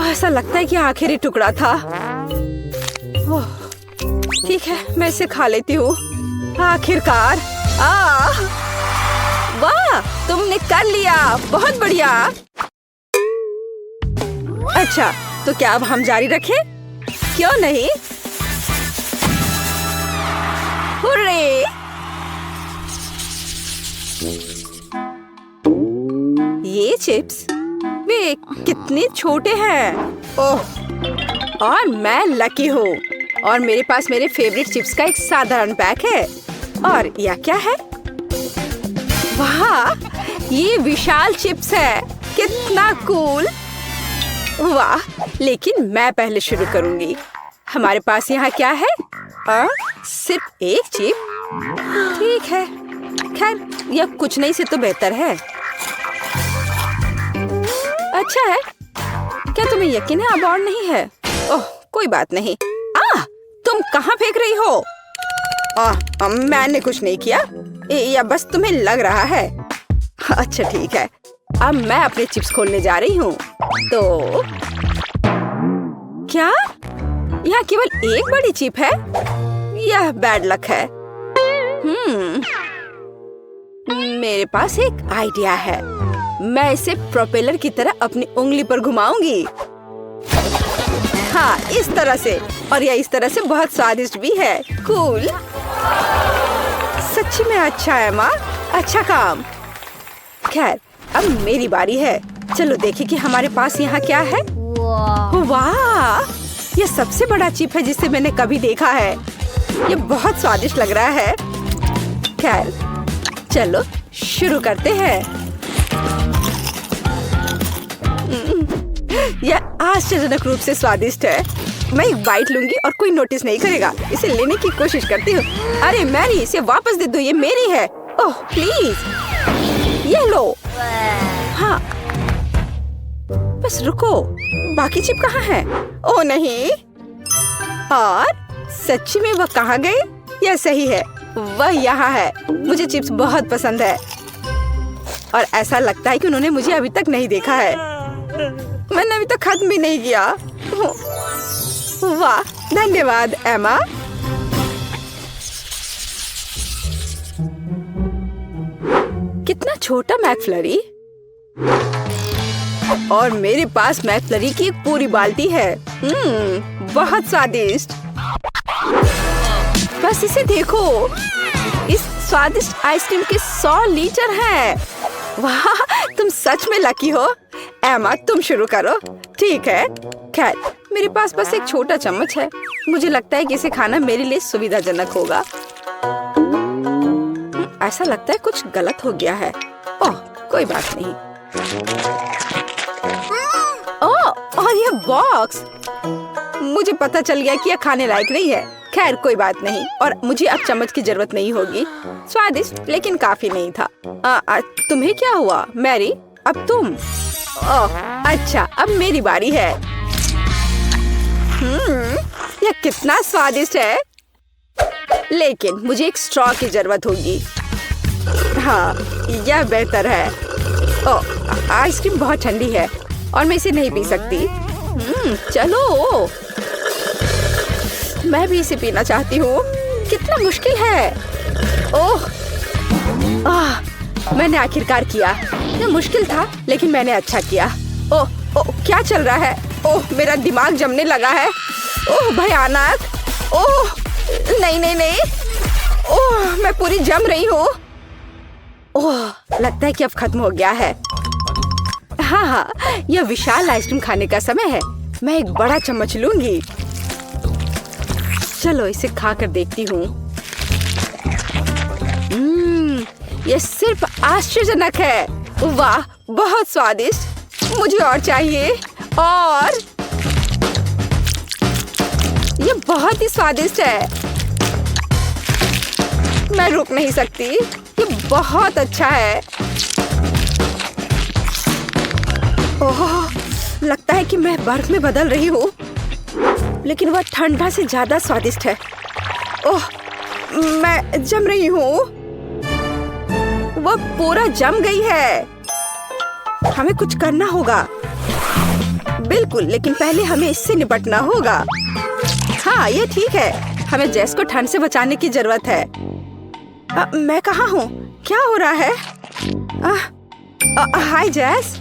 ऐसा लगता है कि आखिरी टुकड़ा था। ओह, ठीक है, मैं इसे खा लेती हूँ। आखिरकार। वाह, तुमने कर लिया, बहुत बढ़िया। अच्छा, तो क्या अब हम जारी रखें? क्यों नहीं? हुर्रे! ये चिप्स वे कितने छोटे हैं। ओह, और मैं लकी हूँ और मेरे पास मेरे फेवरेट चिप्स का एक साधारण पैक है। और यह क्या है? वाह, ये विशाल चिप्स है। कितना कूल। वाह, लेकिन मैं पहले शुरू करूंगी। हमारे पास यहाँ क्या है? सिर्फ एक चिप। ठीक है, खैर यह कुछ नहीं से तो बेहतर है। अच्छा है। क्या तुम्हें यकीन है अब और नहीं है? ओह, कोई बात नहीं। तुम कहाँ फेंक रही हो? मैंने कुछ नहीं किया, या बस तुम्हें लग रहा है। अच्छा ठीक है, अब मैं अपने चिप्स खोलने जा रही हूँ। तो क्या यहाँ केवल एक बड़ी चिप है? यह बैड लक है। मेरे पास एक आइडिया है। मैं इसे प्रोपेलर की तरह अपनी उंगली पर घुमाऊंगी। हाँ, इस तरह से। और यह इस तरह से बहुत स्वादिष्ट भी है। कूल। सच्ची में अच्छा है माँ, अच्छा काम। खैर, अब मेरी बारी है। चलो देखें कि हमारे पास यहाँ क्या है। वाह, यह सबसे बड़ा चिप है जिसे मैंने कभी देखा है। यह बहुत स्वादिष्ट लग रहा है। खैर, चलो शुरू करते हैं। यह आश्चर्यजनक रूप से स्वादिष्ट है। मैं एक बाइट लूंगी और कोई नोटिस नहीं करेगा। इसे लेने की कोशिश करती हूँ। अरे मैरी, इसे वापस दे दो, ये मेरी है। ओह प्लीज, ये लो। हाँ, बस रुको, बाकी चिप कहाँ है? ओह नहीं। और सच्ची में वह कहाँ गए? यह सही है, वह यहाँ है। मुझे चिप्स बहुत पसंद है और ऐसा लगता है कि उन्होंने मुझे अभी तक नहीं देखा है। मैंने अभी तक खत्म भी नहीं किया। वाह, धन्यवाद एमा। कितना छोटा मैकफ्लरी। और मेरे पास मैकफ्लरी की एक पूरी बाल्टी है। बहुत स्वादिष्ट। बस इसे देखो, इस स्वादिष्ट आइसक्रीम के 100 लीटर हैं। वाह, तुम सच में लकी हो। एमा, तुम शुरू करो। ठीक है। खैर, मेरे पास बस एक छोटा चम्मच है। मुझे लगता है कि इसे खाना मेरे लिए सुविधाजनक होगा। ऐसा लगता है कुछ गलत हो गया है। ओह, कोई बात नहीं। ओह, और यह बॉक्स। मुझे पता चल गया कि यह खाने लायक नहीं है। खैर कोई बात नहीं, और मुझे अब चम्मच की जरूरत नहीं होगी। स्वादिष्ट लेकिन काफी नहीं था। तुम्हें क्या हुआ मैरी? अब तुम। ओह अच्छा, अब मेरी बारी है। यह कितना स्वादिष्ट है, लेकिन मुझे एक स्ट्रॉ की जरूरत होगी। हाँ, यह बेहतर है। ओह, आइसक्रीम बहुत ठंडी है और मैं इसे नहीं पी सकती। चलो, मैं भी इसे पीना चाहती हूँ। कितना मुश्किल है। ओह, मैंने आखिरकार किया। यह मुश्किल था, लेकिन मैंने अच्छा किया। ओह, क्या चल रहा है? ओह, मेरा दिमाग जमने लगा है। ओह, भयानक। ओह, नहीं नहीं नहीं। ओह, मैं पूरी जम रही हूँ। ओह, लगता है कि अब खत्म हो गया है। हाँ, यह विशाल आइसक्रीम खाने का समय है। मैं एक बड़ा चम्मच लूंगी। चलो इसे खाकर देखती हूँ। यह सिर्फ आश्चर्यजनक है। वाह, बहुत स्वादिष्ट। मुझे और चाहिए। और यह बहुत ही स्वादिष्ट है। मैं रुक नहीं सकती। यह बहुत अच्छा है। ओह, लगता है कि मैं बर्फ में बदल रही हूँ। लेकिन वह ठंडा से ज्यादा स्वादिष्ट है। ओह, मैं जम रही हूँ। वह पूरा जम गई है। हमें कुछ करना होगा। बिल्कुल, लेकिन पहले हमें इससे निपटना होगा। हाँ, ये ठीक है। हमें जेस को ठंड से बचाने की जरूरत है। मैं कहाँ हूँ? क्या हो रहा है? हाय जेस।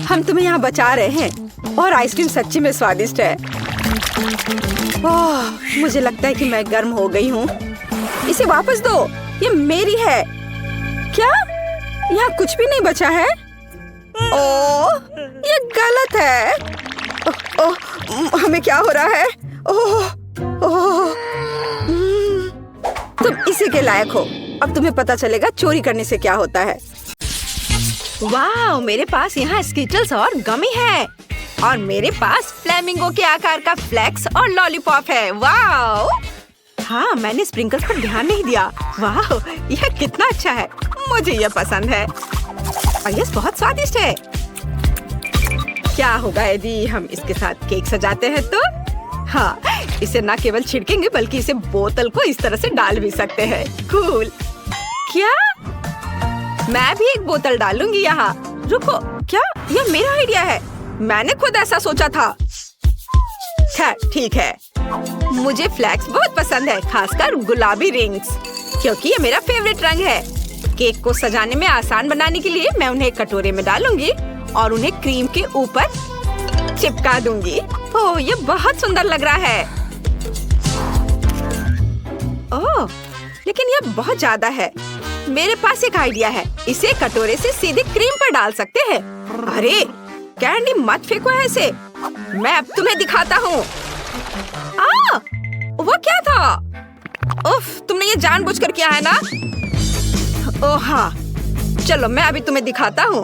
हम तुम्हें यहाँ बचा रहे हैं और आइसक्रीम सच्ची में स्वादिष्ट है। मुझे लगता है कि मैं गर्म हो गई हूँ। इसे वापस दो, ये मेरी है। क्या? यहाँ कुछ भी नहीं बचा है? ओह, ये गलत है। हमें क्या हो रहा है? तुम इसी के लायक हो। अब तुम्हें पता चलेगा चोरी करने से क्या होता है। वाह, मेरे पास यहाँ स्किटल्स और गमी है और मेरे पास फ्लेमिंगो के आकार का फ्लेक्स और लॉलीपॉप है। वाह! हाँ, मैंने स्प्रिंकल्स पर ध्यान नहीं दिया। वाह, यह कितना अच्छा है। मुझे यह पसंद है और यह बहुत स्वादिष्ट है। क्या होगा यदि हम इसके साथ केक सजाते हैं तो? हाँ, इसे न केवल छिड़केंगे बल्कि इसे बोतल को इस तरह से डाल भी सकते हैं। कूल। क्या? मैं भी एक बोतल डालूंगी यहाँ। रुको, क्या? यह मेरा आइडिया है। मैंने खुद ऐसा सोचा था। ठीक है। मुझे फ्लैक्स बहुत पसंद है, खासकर गुलाबी रिंग्स, क्योंकि ये मेरा फेवरेट रंग है। केक को सजाने में आसान बनाने के लिए मैं उन्हें कटोरे में डालूंगी और उन्हें क्रीम के ऊपर चिपका दूंगी। ओह, ये बहुत सुंदर लग रहा है। ओह, लेकिन यह बहुत ज्यादा है। मेरे पास एक आइडिया है। इसे कटोरे से सीधे क्रीम पर डाल सकते हैं। अरे कैंडी, मत फेंको ऐसे। मैं अब तुम्हें दिखाता हूँ। वो क्या था? उफ, तुमने ये जानबूझकर किया है ना? ओह हाँ, चलो मैं अभी तुम्हें दिखाता हूँ।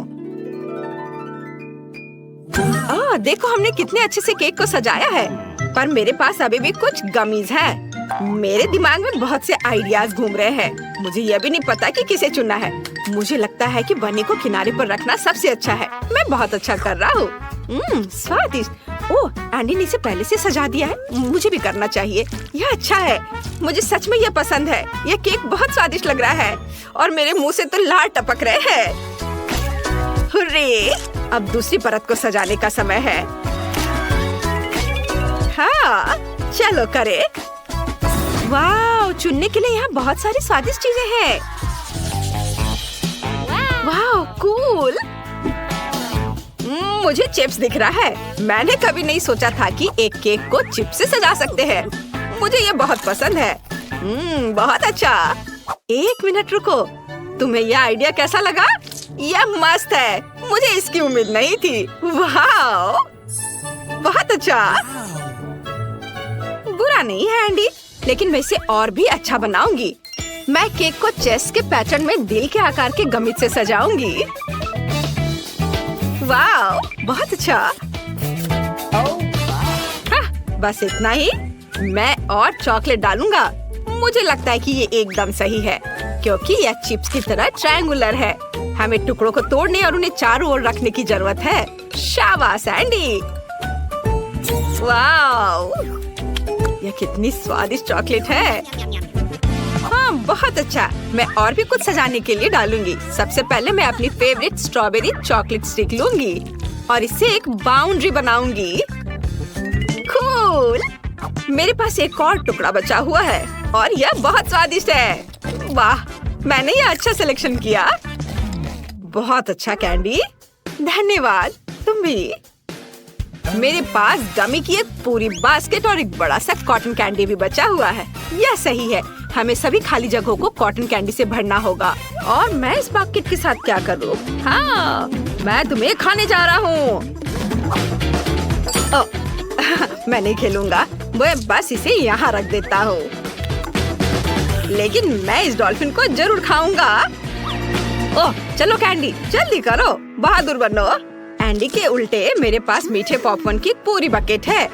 देखो, हमने कितने अच्छे से केक को सजाया है। पर मेरे पास अभी भी कुछ गमीज हैं। मेरे दिमाग में बहुत से आइडियाज घूम रहे हैं। मुझे यह भी नहीं पता कि किसे चुनना है। मुझे लगता है कि बनी को किनारे पर रखना सबसे अच्छा है। मैं बहुत अच्छा कर रहा हूँ। स्वादिष्ट। ओह, एंडी ने इसे पहले से सजा दिया है। मुझे भी करना चाहिए। यह अच्छा है। मुझे सच में यह पसंद है। यह केक बहुत स्वादिष्ट लग रहा है और मेरे मुंह से तो लार टपक रहे हैं। हुर्रे! अब दूसरी परत को सजाने का समय है। हाँ, चलो करें। वाह, चुनने के लिए यहाँ बहुत सारी स्वादिष्ट चीजें हैं। वाह, कूल। मुझे चिप्स दिख रहा है। मैंने कभी नहीं सोचा था कि एक केक को चिप्स से सजा सकते हैं। मुझे ये बहुत पसंद है। बहुत अच्छा। एक मिनट रुको, तुम्हें यह आइडिया कैसा लगा? यह मस्त है। मुझे इसकी उम्मीद नहीं थी। वाह, बहुत अच्छा। बुरा नहीं है एंडी, लेकिन मैं इसे और भी अच्छा बनाऊंगी। मैं केक को चेस्ट के पैटर्न में दिल के आकार के गमित से सजाऊंगी। वाह, बहुत अच्छा। बस इतना ही। मैं और चॉकलेट डालूंगा। मुझे लगता है कि ये एकदम सही है, क्योंकि यह चिप्स की तरह ट्रायंगुलर है। हमें टुकड़ों को तोड़ने और उन्हें चारों ओर रखने की जरूरत है। शाबाश एंडी। वाह, यह कितनी स्वादिष्ट चॉकलेट है। हाँ, बहुत अच्छा। मैं और भी कुछ सजाने के लिए डालूंगी। सबसे पहले मैं अपनी फेवरेट स्ट्रॉबेरी चॉकलेट स्टिक लूंगी और इससे एक बाउंड्री बनाऊंगी। कूल। मेरे पास एक और टुकड़ा बचा हुआ है और यह बहुत स्वादिष्ट है। वाह, मैंने यह अच्छा सिलेक्शन किया। बहुत अच्छा कैंडी, धन्यवाद। तुम भी। मेरे पास गमी की एक पूरी बास्केट और एक बड़ा सा कॉटन कैंडी भी बचा हुआ है। यह सही है। हमें सभी खाली जगहों को कॉटन कैंडी से भरना होगा। और मैं इस बास्केट के साथ क्या करूँ? हाँ, मैं तुम्हें खाने जा रहा हूँ। मैं नहीं खेलूंगा। मैं बस इसे यहाँ रख देता हूँ। लेकिन मैं इस डॉल्फिन को जरूर खाऊंगा। ओह, चलो कैंडी, जल्दी करो, बहादुर बनो। एंडी के उल्टे मेरे पास मीठे पॉपकॉर्न की पूरी बकेट है।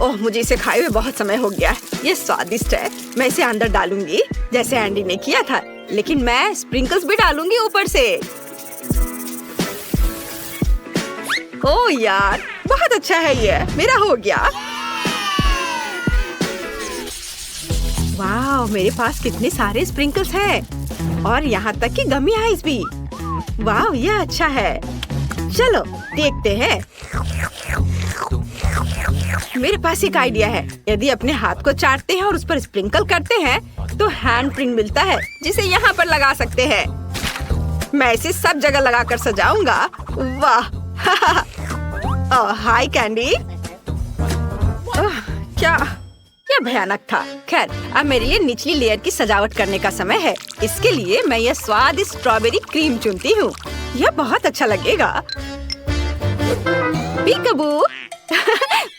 ओह, मुझे इसे खाए हुए बहुत समय हो गया। ये स्वादिष्ट है। मैं इसे अंदर डालूंगी जैसे एंडी ने किया था, लेकिन मैं स्प्रिंकल्स भी डालूंगी ऊपर से। ओह यार, बहुत अच्छा है, ये मेरा हो गया। वाह, मेरे पास कितने सारे स्प्रिंकल्स हैं और यहाँ तक कि गमी आइस भी। वाह, ये अच्छा है। चलो देखते हैं। मेरे पास एक आइडिया है। यदि अपने हाथ को चाटते हैं और उस पर स्प्रिंकल करते हैं तो हैंड प्रिंट मिलता है, जिसे यहाँ पर लगा सकते हैं। मैं इसे सब जगह लगाकर सजाऊंगा। वाह हाय कैंडी। क्या भयानक था। खैर, अब मेरे लिए निचली लेयर की सजावट करने का समय है। इसके लिए मैं यह स्वादिष्ट स्ट्रॉबेरी क्रीम चुनती हूँ। यह बहुत अच्छा लगेगा। पीकबू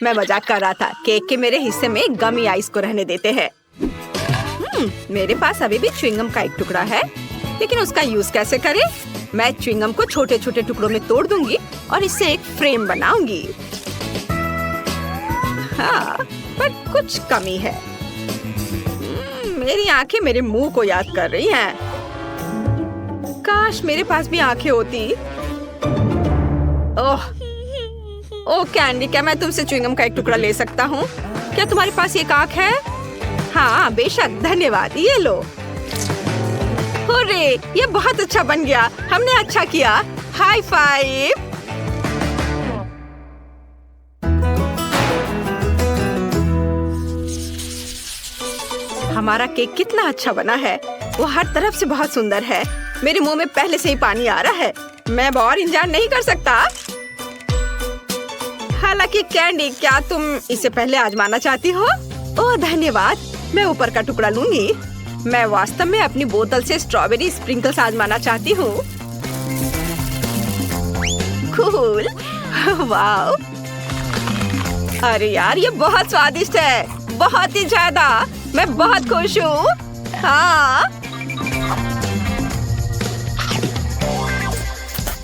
मैं मजाक कर रहा था। केक के मेरे हिस्से में गमी आइस को रहने देते हैं। मेरे पास अभी भी च्युइंगम का एक टुकड़ा है, लेकिन उसका यूज कैसे करें? मैं च्युइंगम को छोटे छोटे टुकड़ों में तोड़ दूंगी और इससे एक फ्रेम बनाऊंगी। हाँ, पर कुछ कमी है। मेरी आंखें मेरे मुंह को याद कर रही हैं। काश मेरे पास भी आंखें होती। ओह कैंडी, क्या मैं तुमसे च्युइंगम का एक टुकड़ा ले सकता हूँ? क्या तुम्हारे पास एक आंख है? हाँ बेशक, धन्यवाद। ये लो। हुर्रे, ये बहुत अच्छा बन गया। हमने अच्छा किया। High five. हमारा केक कितना अच्छा बना है। वो हर तरफ से बहुत सुंदर है। मेरे मुंह में पहले से ही पानी आ रहा है। मैं और इंतजार नहीं कर सकता। हालांकि कैंडी, क्या तुम इसे पहले आजमाना चाहती हो? ओह धन्यवाद, मैं ऊपर का टुकड़ा लूंगी। मैं वास्तव में अपनी बोतल से स्ट्रॉबेरी स्प्रिंकल्स आजमाना चाहती हूँ। कूल। वाह, अरे यार, ये बहुत स्वादिष्ट है, बहुत ही ज्यादा। मैं बहुत खुश हूँ। हाँ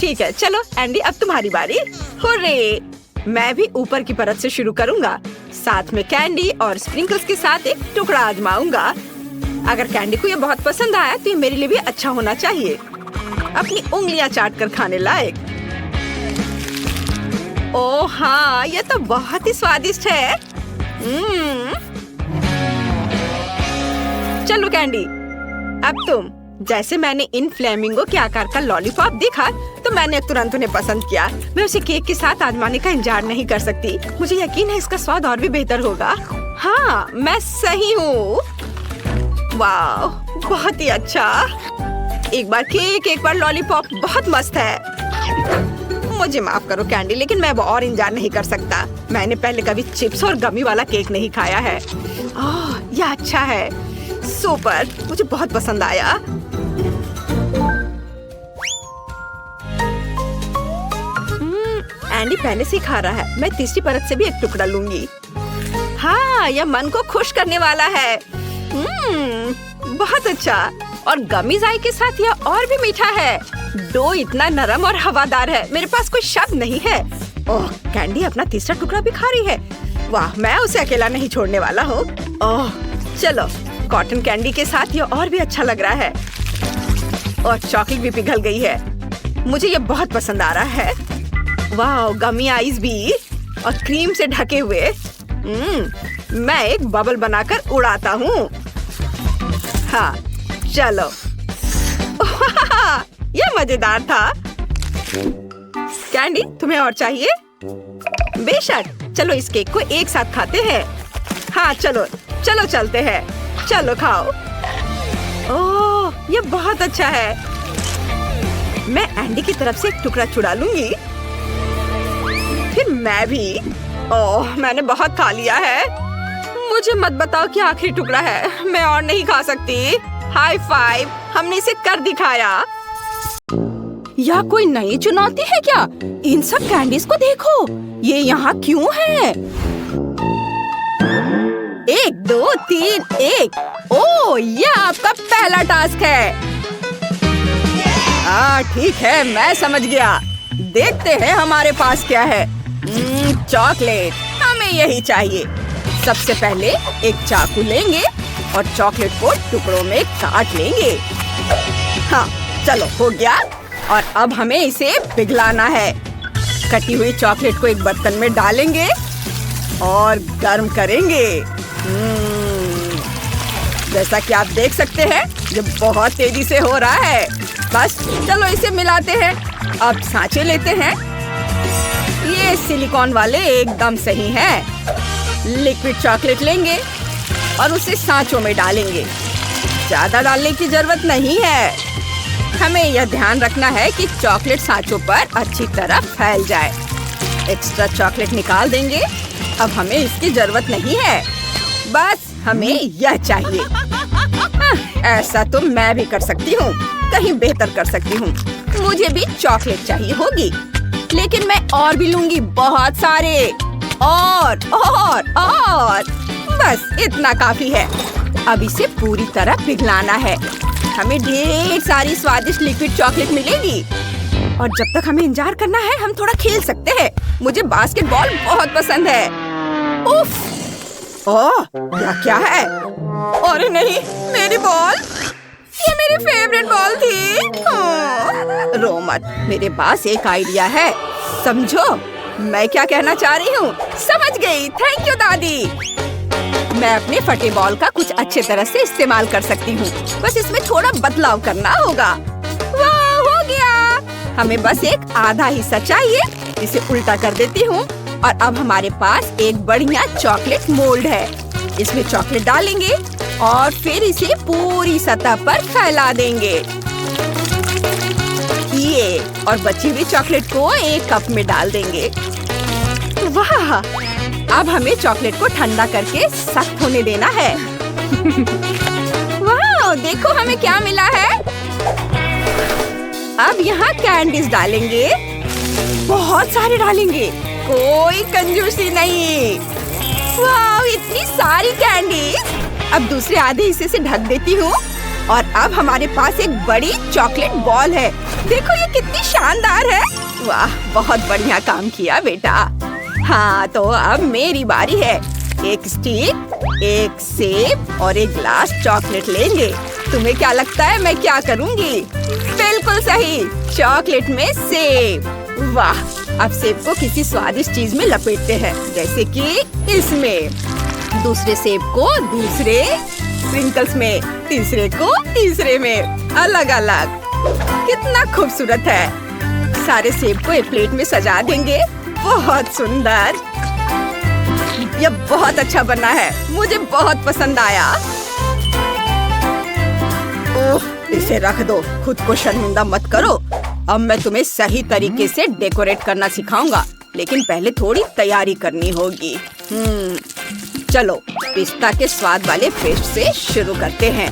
ठीक है, चलो एंडी, अब तुम्हारी बारी। हुर्रे, मैं भी ऊपर की परत से शुरू करूँगा। साथ में कैंडी और स्प्रिंकल्स के साथ एक टुकड़ा आजमाऊंगा। अगर कैंडी को ये बहुत पसंद आया तो ये मेरे लिए भी अच्छा होना चाहिए। अपनी उंगलियां चाट कर खाने लायक। ओह हाँ, ये तो बहुत ही स्वादिष्ट है। चलो कैंडी, अब तुम। जैसे मैंने इन फ्लेमिंगो के आकार का लॉलीपॉप देखा तो मैंने तुरंत उन्हें पसंद किया। मैं उसे केक के साथ आजमाने का इंतजार नहीं कर सकती। मुझे यकीन है इसका स्वाद और भी बेहतर होगा। हाँ, मैं सही हूँ। वाह, बहुत ही अच्छा। एक बार केक, एक बार लॉलीपॉप, बहुत मस्त है। मुझे माफ करो कैंडी, लेकिन मैं और इंतजार नहीं कर सकता। मैंने पहले कभी चिप्स और गमी वाला केक नहीं खाया है। यह अच्छा है, सुपर, मुझे बहुत पसंद आया। एंडी पहले से ही खा रहा है। मैं तीसरी परत से भी एक टुकड़ा लूंगी। हाँ, यह मन को खुश करने वाला है। बहुत अच्छा। और गमीज आई के साथ यह और भी मीठा है। डो इतना नरम और हवादार है, मेरे पास कोई शब्द नहीं है। ओह, कैंडी अपना तीसरा टुकड़ा भी खा रही है। वाह, मैं उसे अकेला नहीं छोड़ने वाला हूँ। ओह चलो, कॉटन कैंडी के साथ यह और भी अच्छा लग रहा है। और चॉकलेट भी पिघल गई है। मुझे यह बहुत पसंद आ रहा है। वाह, गमी आइस भी और क्रीम से ढके हुए। मैं एक बबल बनाकर उड़ाता हूँ। हाँ चलो। यह मजेदार था। कैंडी, तुम्हें और चाहिए? बेशक, चलो इस केक को एक साथ खाते हैं। हाँ चलो चलो चलते हैं। चलो खाओ। ओह, यह बहुत अच्छा है। मैं एंडी की तरफ से एक टुकड़ा चुरा लूंगी। फिर मैं भी। ओह, मैंने बहुत खा लिया है। मुझे मत बताओ कि आखिरी टुकड़ा है। मैं और नहीं खा सकती। हाई फाइव, हमने इसे कर दिखाया। यह कोई नई चुनौती है क्या? इन सब कैंडीज को देखो, ये यहाँ क्यों है? 1 2 3 1। ओह, यह आपका पहला टास्क है। ठीक है, मैं समझ गया। देखते हैं हमारे पास क्या है। चॉकलेट, हमें यही चाहिए। सबसे पहले एक चाकू लेंगे और चॉकलेट को टुकड़ों में काट लेंगे। हाँ चलो, हो गया। और अब हमें इसे पिघलाना है। कटी हुई चॉकलेट को एक बर्तन में डालेंगे और गर्म करेंगे। जैसा कि आप देख सकते हैं ये बहुत तेजी से हो रहा है। बस चलो इसे मिलाते हैं। अब सांचे लेते हैं। ये सिलिकॉन वाले एकदम सही हैं। लिक्विड चॉकलेट लेंगे और उसे सांचों में डालेंगे। ज्यादा डालने की जरूरत नहीं है। हमें यह ध्यान रखना है कि चॉकलेट सांचों पर अच्छी तरह फैल जाए। एक्स्ट्रा चॉकलेट निकाल देंगे। अब हमें इसकी जरूरत नहीं है। बस हमें यह चाहिए। ऐसा तो मैं भी कर सकती हूँ, कहीं बेहतर कर सकती हूँ। मुझे भी चॉकलेट चाहिए होगी, लेकिन मैं और भी लूंगी, बहुत सारे। और बस इतना काफी है। अब इसे पूरी तरह पिघलाना है। हमें ढेर सारी स्वादिष्ट लिक्विड चॉकलेट मिलेगी। और जब तक हमें इंतजार करना है, हम थोड़ा खेल सकते हैं। मुझे बास्केटबॉल बहुत पसंद है। उफ! ओह, यह क्या है? अरे नहीं, मेरी बॉल! ये मेरी फेवरेट बॉल थी। रो मत, मेरे पास एक आइडिया है। समझो मैं क्या कहना चाह रही हूँ। समझ गई। थैंक यू दादी। मैं अपने फटे बॉल का कुछ अच्छे तरह से इस्तेमाल कर सकती हूँ। बस इसमें थोड़ा बदलाव करना होगा। वाह, हो गया। हमें बस एक आधा हिस्सा चाहिए। इसे उल्टा कर देती हूँ और अब हमारे पास एक बढ़िया चॉकलेट मोल्ड है। इसमें चॉकलेट डालेंगे और फिर इसे पूरी सतह पर फैला देंगे। ये और बची हुई चॉकलेट को एक कप में डाल देंगे। वाह! अब हमें चॉकलेट को ठंडा करके सख्त होने देना है। वाह! देखो हमें क्या मिला है। अब यहाँ कैंडीज डालेंगे। बहुत सारे डालेंगे, कोई कंजूसी नहीं। वाह! इतनी सारी कैंडीज। अब दूसरे आधे हिस्से से ढक देती हूँ और अब हमारे पास एक बड़ी चॉकलेट बॉल है। देखो ये कितनी शानदार है। वाह, बहुत बढ़िया काम किया बेटा। हाँ, तो अब मेरी बारी है। एक स्टिक, एक सेब और एक ग्लास चॉकलेट लेंगे। तुम्हें क्या लगता है मैं क्या करूँगी? बिल्कुल सही, चॉकलेट में सेब। वाह! अब सेब को किसी स्वादिष्ट चीज में लपेटते हैं, जैसे कि इसमें। दूसरे सेब को दूसरे स्प्रिंकल्स में, तीसरे को तीसरे में, अलग अलग। कितना खूबसूरत है। सारे सेब को एक प्लेट में सजा देंगे। बहुत सुंदर। यह बहुत अच्छा बना है। मुझे बहुत पसंद आया। ओह, इसे रख दो। खुद को शर्मिंदा मत करो। अब मैं तुम्हें सही तरीके से डेकोरेट करना सिखाऊंगा, लेकिन पहले थोड़ी तैयारी करनी होगी। चलो पिस्ता के स्वाद वाले पेस्ट से शुरू करते हैं।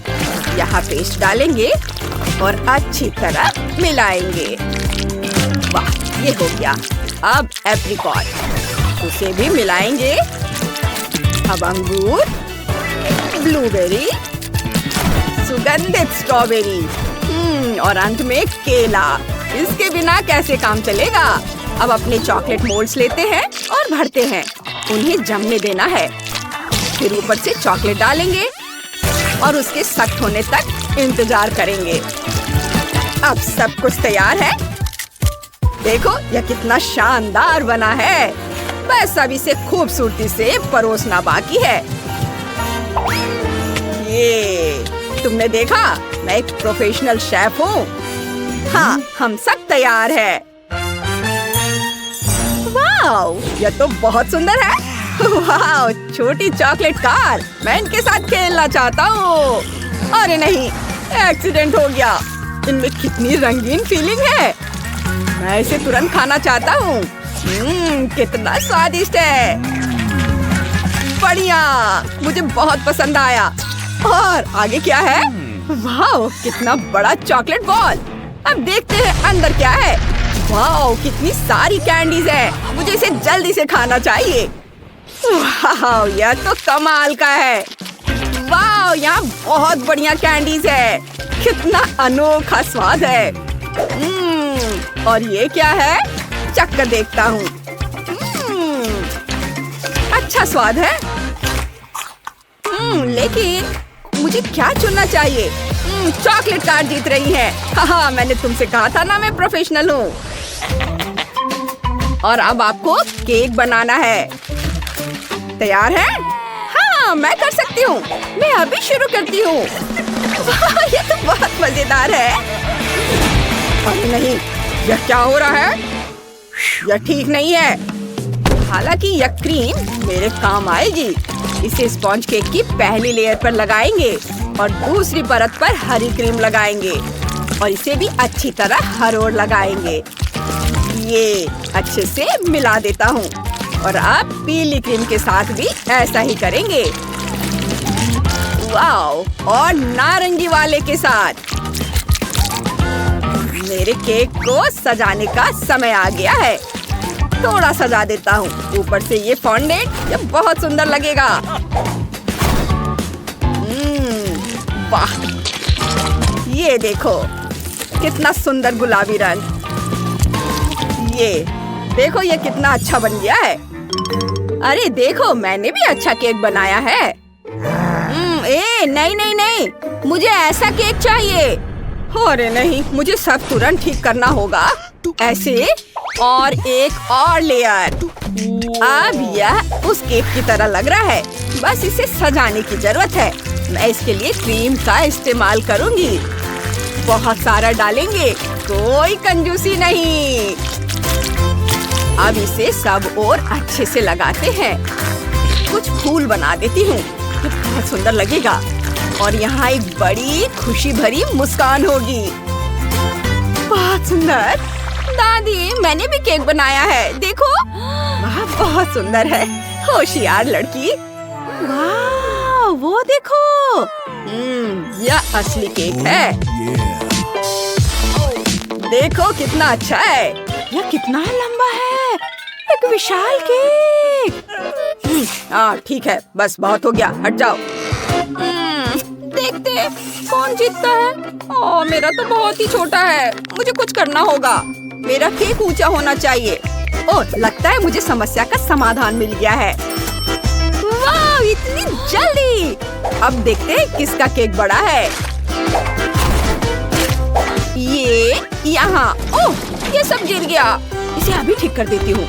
यहाँ पेस्ट डालेंगे और अच्छी तरह मिलाएंगे। वाह, ये हो गया। अब एप्रिकॉट, उसे भी मिलाएंगे। अब अंगूर, ब्लूबेरी, सुगंधित स्ट्रॉबेरी और अंत में केला। इसके बिना कैसे काम चलेगा। अब अपने चॉकलेट मोल्ड्स लेते हैं और भरते हैं। उन्हें जमने देना है। फिर ऊपर से चॉकलेट डालेंगे और उसके सख्त होने तक इंतजार करेंगे। अब सब कुछ तैयार है। देखो यह कितना शानदार बना है। बस अब इसे खूबसूरती से परोसना बाकी है। ये तुमने देखा, मैं एक प्रोफेशनल शेफ हूँ। हाँ, हम सब तैयार है। वाव, यह तो बहुत सुंदर है। वाव, छोटी चॉकलेट कार। मैं इनके साथ खेलना चाहता हूँ। अरे नहीं, एक्सीडेंट हो गया। इनमें कितनी रंगीन फीलिंग है। मैं इसे तुरंत खाना चाहता हूँ। कितना स्वादिष्ट है। बढ़िया, मुझे बहुत पसंद आया। और आगे क्या है? वाव, कितना बड़ा चॉकलेट बॉल। अब देखते हैं अंदर क्या है। वाव, कितनी सारी कैंडीज है। मुझे इसे जल्दी से खाना चाहिए। वाव, यह तो कमाल का है। वाव, यहाँ बहुत बढ़िया कैंडीज है। कितना अनोखा स्वाद है। और ये क्या है? चख कर देखता हूँ। अच्छा स्वाद है। लेकिन मुझे क्या चुनना चाहिए? चॉकलेट कार जीत रही है। हाँ, मैंने तुमसे कहा था ना मैं प्रोफेशनल हूँ। और अब आपको केक बनाना है। तैयार है? हाँ, मैं कर सकती हूँ। मैं अभी शुरू करती हूँ। ये तो बहुत मजेदार है। अरे नहीं, यह क्या हो रहा है? यह ठीक नहीं है। हालांकि यह क्रीम मेरे काम आएगी। इसे स्पॉन्ज केक की पहली लेयर पर लगाएंगे और दूसरी परत पर हरी क्रीम लगाएंगे और इसे भी अच्छी तरह हर ओर लगाएंगे। ये अच्छे से मिला देता हूँ और अब पीली क्रीम के साथ भी ऐसा ही करेंगे। वाओ! और नारंगी वाले के साथ। मेरे केक को सजाने का समय आ गया है। थोड़ा सजा देता हूँ ऊपर से ये फॉन्डेंट। यह बहुत सुंदर लगेगा। वाह! ये देखो कितना सुंदर गुलाबी रंग। ये देखो, ये कितना अच्छा बन गया है। अरे देखो, मैंने भी अच्छा केक बनाया है। नहीं नहीं नहीं, मुझे ऐसा केक चाहिए। अरे नहीं, मुझे सब तुरंत ठीक करना होगा। ऐसे और एक और लेयर। अब यह उस केक की तरह लग रहा है। बस इसे सजाने की जरूरत है। मैं इसके लिए क्रीम का इस्तेमाल करूंगी। बहुत सारा डालेंगे, कोई कंजूसी नहीं। अब इसे सब और अच्छे से लगाते हैं। कुछ फूल बना देती हूँ, ये बहुत सुंदर लगेगा और यहाँ एक बड़ी खुशी भरी मुस्कान होगी। बहुत सुंदर। दादी, मैंने भी केक बनाया है, देखो। वाह, बहुत सुंदर है। होशियार लड़की। वाह, वो देखो। यह असली केक है। देखो कितना अच्छा है। यह कितना लंबा है। एक विशाल केक। ठीक है, बस बहुत हो गया, हट जाओ। देखते हैं कौन जीतता है। मेरा तो बहुत ही छोटा है। मुझे कुछ करना होगा। मेरा केक ऊंचा होना चाहिए। लगता है मुझे समस्या का समाधान मिल गया है। वाह, इतनी जल्दी। अब देखते हैं किसका केक बड़ा है। ये यहाँ। ये सब गिर गया। इसे अभी ठीक कर देती हूँ।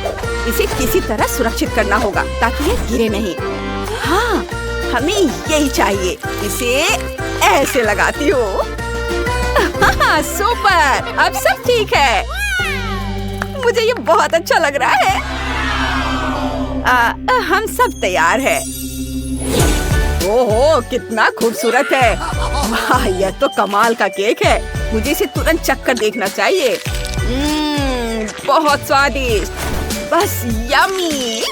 इसे किसी तरह सुरक्षित करना होगा ताकि ये गिरे नहीं। हाँ, हमें यही चाहिए। इसे ऐसे लगाती हूँ। सुपर, अब सब ठीक है। मुझे ये बहुत अच्छा लग रहा है। हम सब तैयार हैं। ओहो, कितना खूबसूरत है। वाह, यह तो कमाल का केक है। मुझे इसे तुरंत चखकर देखना चाहिए। बहुत स्वादिष्ट। बस यम्मी।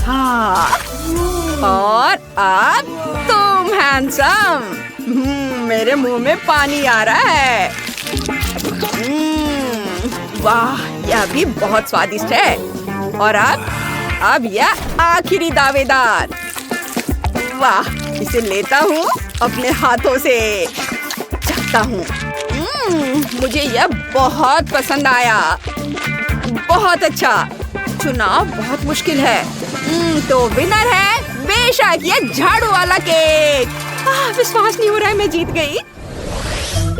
हाँ, और अब तुम हैंडसम। मेरे मुंह में पानी आ रहा है। वाह, यह भी बहुत स्वादिष्ट है। और अब यह आखिरी दावेदार। वाह, इसे लेता हूँ अपने हाथों से। चखता हूँ। मुझे यह बहुत पसंद आया। बहुत अच्छा। चुनाव बहुत मुश्किल है। तो विनर है बेशक ये झाड़ू वाला केक। विश्वास नहीं हो रहा है, मैं जीत गई।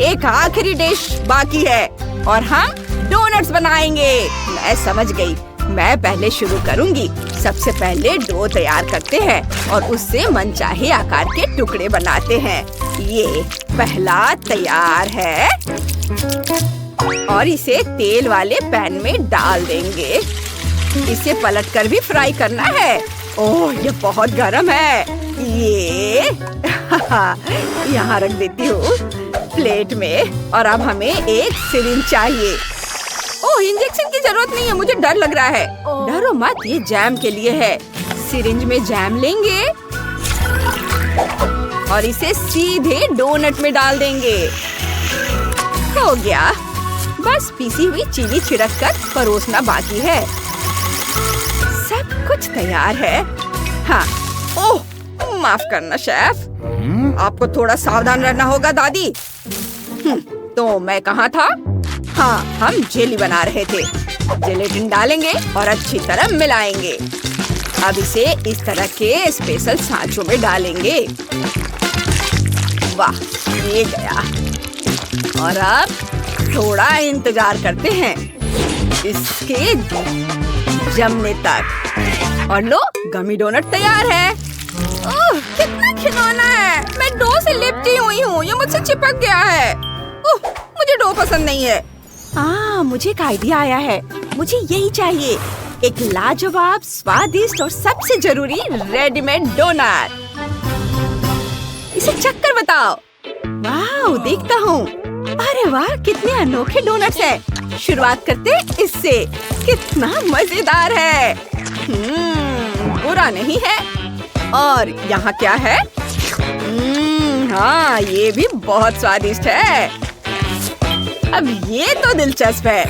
एक आखिरी डिश बाकी है और हम डोनट्स बनाएंगे। मैं समझ गई। मैं पहले शुरू करूंगी। सबसे पहले डो तैयार करते हैं और उससे मनचाहे आकार के टुकड़े बनाते हैं। ये पहला तैयार है और इसे तेल वाले पैन में डाल देंगे। इसे पलटकर भी फ्राई करना है। ओह, ये बहुत गरम है। ये यहाँ रख देती हूँ प्लेट में। और अब हमें एक सिरिंज चाहिए। ओह, इंजेक्शन की जरूरत नहीं है, मुझे डर लग रहा है। डरो मत, ये जैम के लिए है। सिरिंज में जैम लेंगे और इसे सीधे डोनट में डाल देंगे। हो गया। बस पीसी हुई चीनी छिड़क कर परोसना बाकी है। सब कुछ तैयार है। हाँ, ओह, माफ करना शेफ। आपको थोड़ा सावधान रहना होगा दादी। तो मैं कहाँ था? हाँ, हम जेली बना रहे थे। जेलेटिन डालेंगे और अच्छी तरह मिलाएंगे। अब इसे इस तरह के स्पेशल सांचों में डालेंगे। वाह, ये गया। और अब थोड़ा इंतजार करते हैं। इसके जमने तक। और लो, गमी डोनट तैयार है। ओह, कितना खिलौना है। मैं डो से लिपटी हुई हूँ, ये मुझसे चिपक गया है। ओह, मुझे डो पसंद नहीं है। मुझे एक आइडिया आया है। मुझे यही चाहिए, एक लाजवाब, स्वादिष्ट और सबसे जरूरी रेडीमेड डोनट। इसे चक्कर बताओ। वाह, देखता हूँ। अरे वाह, कितने अनोखे डोनट्स हैं। शुरुआत करते इससे। कितना मजेदार है। बुरा नहीं है। और यहाँ क्या है? हाँ, ये भी बहुत स्वादिष्ट है। अब ये तो दिलचस्प है।